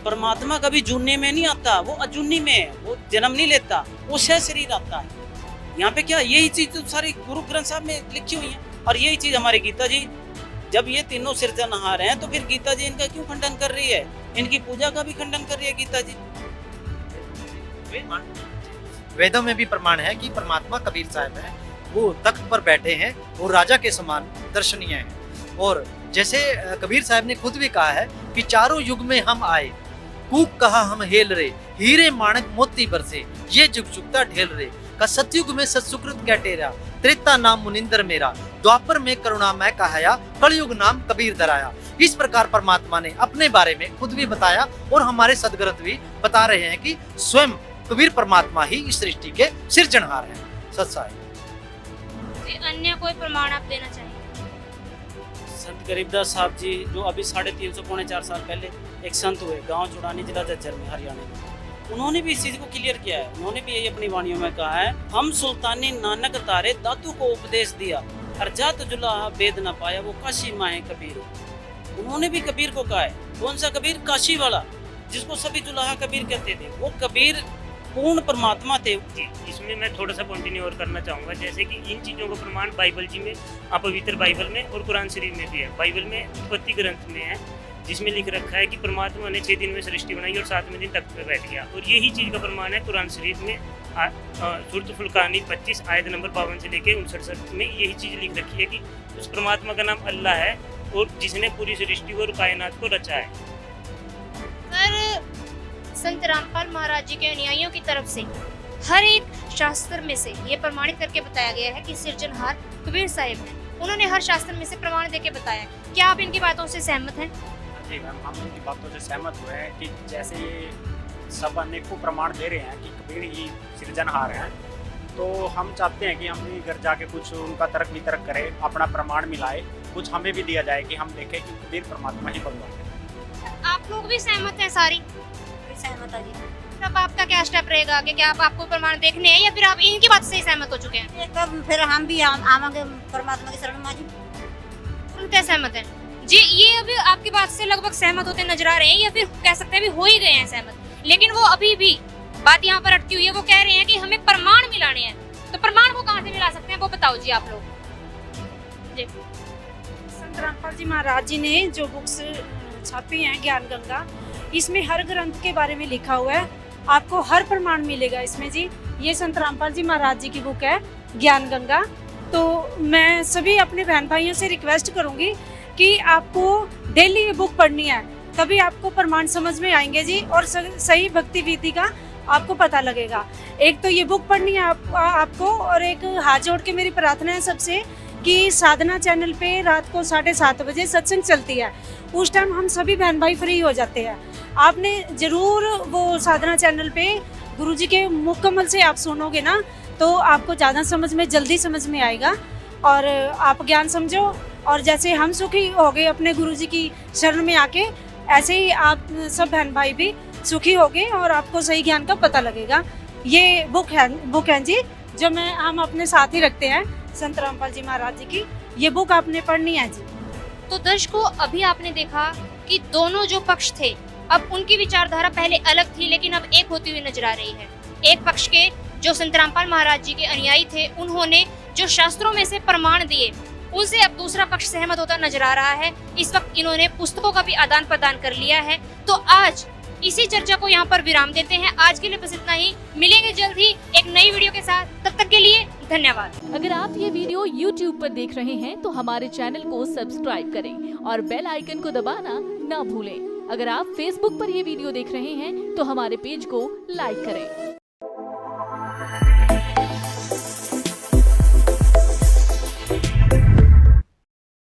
परमात्मा कभी जुन्ने में नहीं आता, वो अजुन्नी में है, वो जन्म नहीं लेता, वो सह शरीर आता है। यहाँ पे क्या यही चीज तो सारी गुरु ग्रंथ साहब में लिखी हुई है। और यही चीज हमारे गीता जी, जब ये तीनों सिरजनहार हैं तो फिर गीता जी इनका क्यों खंडन कर रही है? इनकी पूजा का भी खंडन कर रही है गीता जी।
वेदों में भी प्रमाण है कि परमात्मा कबीर साहब हैं, वो तख्त पर बैठे हैं और राजा के समान दर्शनीय हैं। और जैसे कबीर साहब ने खुद भी कहा है कि चारों युग में हम आए, कूक कहा हम हेल रे, हीरे माणक मोती बरसे, ये जुग जुगता ढेल रे, का सतयुग में सत्सुकृत क्या टेरा, त्रेता नाम मुनिंदर मेरा, द्वापर में करुणा मैं कहाया, कलयुग नाम कबीर दराया। इस प्रकार परमात्मा ने अपने बारे में खुद भी बताया और हमारे सदग्रंथ भी बता रहे हैं कि स्वयं कबीर परमात्मा ही इस सृष्टि के सिरजनहार हैं। सत्साई।
अन्य कोई प्रमाण आप देना चाहिए?
संत गरीबदास साहब जी जो अभी 350 पौने 4 साल पहले एक संत हुए गांव चुड़ानी जिला झज्जर में हरियाणा में, उन्होंने भी इस चीज को क्लियर किया है। उन्होंने भी यही अपनी वाणियों में कहा है, हम सुल्तानी नानक तारे दादू को उपदेश दिया, हर जात जुलाहा वेद न पाया, वो काशी माए कबीर। उन्होंने भी कबीर को कहा है, कौन सा कबीर? काशी वाला, जिसको सभी जुलाहा कबीर कहते थे। वो कबीर पूर्ण परमात्मा थे।
इसमें मैं थोड़ा सा कंटिन्यू और करना चाहूँगा, जैसे कि इन चीज़ों का प्रमाण बाइबल जी में, पवित्र बाइबल में और कुरान शरीफ में भी है। बाइबल में उत्पत्ति ग्रंथ में है, जिसमें लिख रखा है कि परमात्मा ने 6 दिन में सृष्टि बनाई और 7वें दिन तख्त पे बैठ गया। और यही चीज़ का प्रमाण है कुरान शरीफ में सूरत फुरकानी 25 आयत नंबर 52 से लेकर 59 में यही चीज़ लिख रखी है कि उस परमात्मा का नाम अल्लाह है और जिसने पूरी सृष्टि और कायनात को रचा है।
सर, संत रामपाल महाराज जी के अनुयायियों की तरफ से हर एक शास्त्र में से ये प्रमाणित करके बताया गया है कि सिरजनहार कबीर साहिब हैं। उन्होंने हर शास्त्र में से प्रमाण देके बताया। क्या आप इनकी बातों से सहमत हैं?
जी मैम, हम इनकी बातों से सहमत हुए हैं कि जैसे ये सब अनेकों प्रमाण दे रहे हैं कि कबीर ही सिरजनहार हैं, तो हम चाहते हैं कि हम भी घर जाके कुछ उनका तर्क वितर्क करें, अपना प्रमाण मिलाए, कुछ हमें भी दिया जाए कि हम देखें कि कबीर परमात्मा ही भगवान है।
आप लोग भी सहमत हैं सारी?
सहमत है जी।
तब आपका क्या स्टेप रहेगा कि क्या आप आपको प्रमाण देखने हैं या फिर आप इनकी बात से ही सहमत हो चुके हैं?
तब फिर हम भी आवांगे परमात्मा की शरण में जी।
उनके सहमत हैं जी। ये अभी आपकी बात से लगभग सहमत होते नजर आ रहे हैं या फिर कह सकते हैं भी हो ही गए हैं सहमत, लेकिन वो अभी भी बात यहाँ पर अटकी हुई है। वो कह रहे हैं कि हमें प्रमाण मिलाने हैं, तो प्रमाण वो कहाँ से मिला सकते हैं वो बताओ जी आप लोग। जी
संत रामपाल जी महाराज जी ने जो बुक्स छापी हैं ज्ञान गंगा, इसमें हर ग्रंथ के बारे में लिखा हुआ है, आपको हर प्रमाण मिलेगा इसमें जी। ये संत रामपाल जी महाराज जी की बुक है ज्ञान गंगा। तो मैं सभी अपने बहन भाइयों से रिक्वेस्ट करूंगी कि आपको डेली ये बुक पढ़नी है, तभी आपको प्रमाण समझ में आएंगे जी और सही भक्ति विधि का आपको पता लगेगा। एक तो ये बुक पढ़नी है आपको, और एक हाथ जोड़ के मेरी प्रार्थना है सबसे कि साधना चैनल पे रात को 7:30 बजे सत्संग चलती है, उस टाइम हम सभी बहन भाई फ्री हो जाते हैं। आपने जरूर वो साधना चैनल पे गुरुजी के मुकम्मल से आप सुनोगे ना, तो आपको ज़्यादा समझ में जल्दी समझ में आएगा और आप ज्ञान समझो। और जैसे हम सुखी हो गए अपने गुरुजी की शरण में आके, ऐसे ही आप सब बहन भाई भी सुखी होगे और आपको सही ज्ञान का पता लगेगा। ये बुक है जी जो हम अपने साथ ही रखते हैं, संत रामपाल जी महाराज जी की। ये बुक आपने पढ़नी है जी।
तो दर्शकों, अभी आपने देखा कि दोनों जो पक्ष थे, अब उनकी विचारधारा पहले अलग थी लेकिन अब एक होती हुई नजर आ रही है। एक पक्ष के जो संत रामपाल महाराज जी के अनुयायी थे, उन्होंने जो शास्त्रों में से प्रमाण दिए, उनसे अब दूसरा पक्ष सहमत होता नजर आ रहा है। इस वक्त इन्होंने पुस्तकों का भी आदान प्रदान कर लिया है। तो आज इसी चर्चा को यहाँ पर विराम देते हैं। आज के लिए बस इतना ही, मिलेंगे जल्द ही एक नई वीडियो के साथ। तब तक के लिए धन्यवाद।
अगर आप ये वीडियो YouTube पर देख रहे हैं तो हमारे चैनल को सब्सक्राइब करें और बेल आइकन को दबाना ना भूलें। अगर आप Facebook पर ये वीडियो देख रहे हैं तो हमारे पेज को लाइक करें।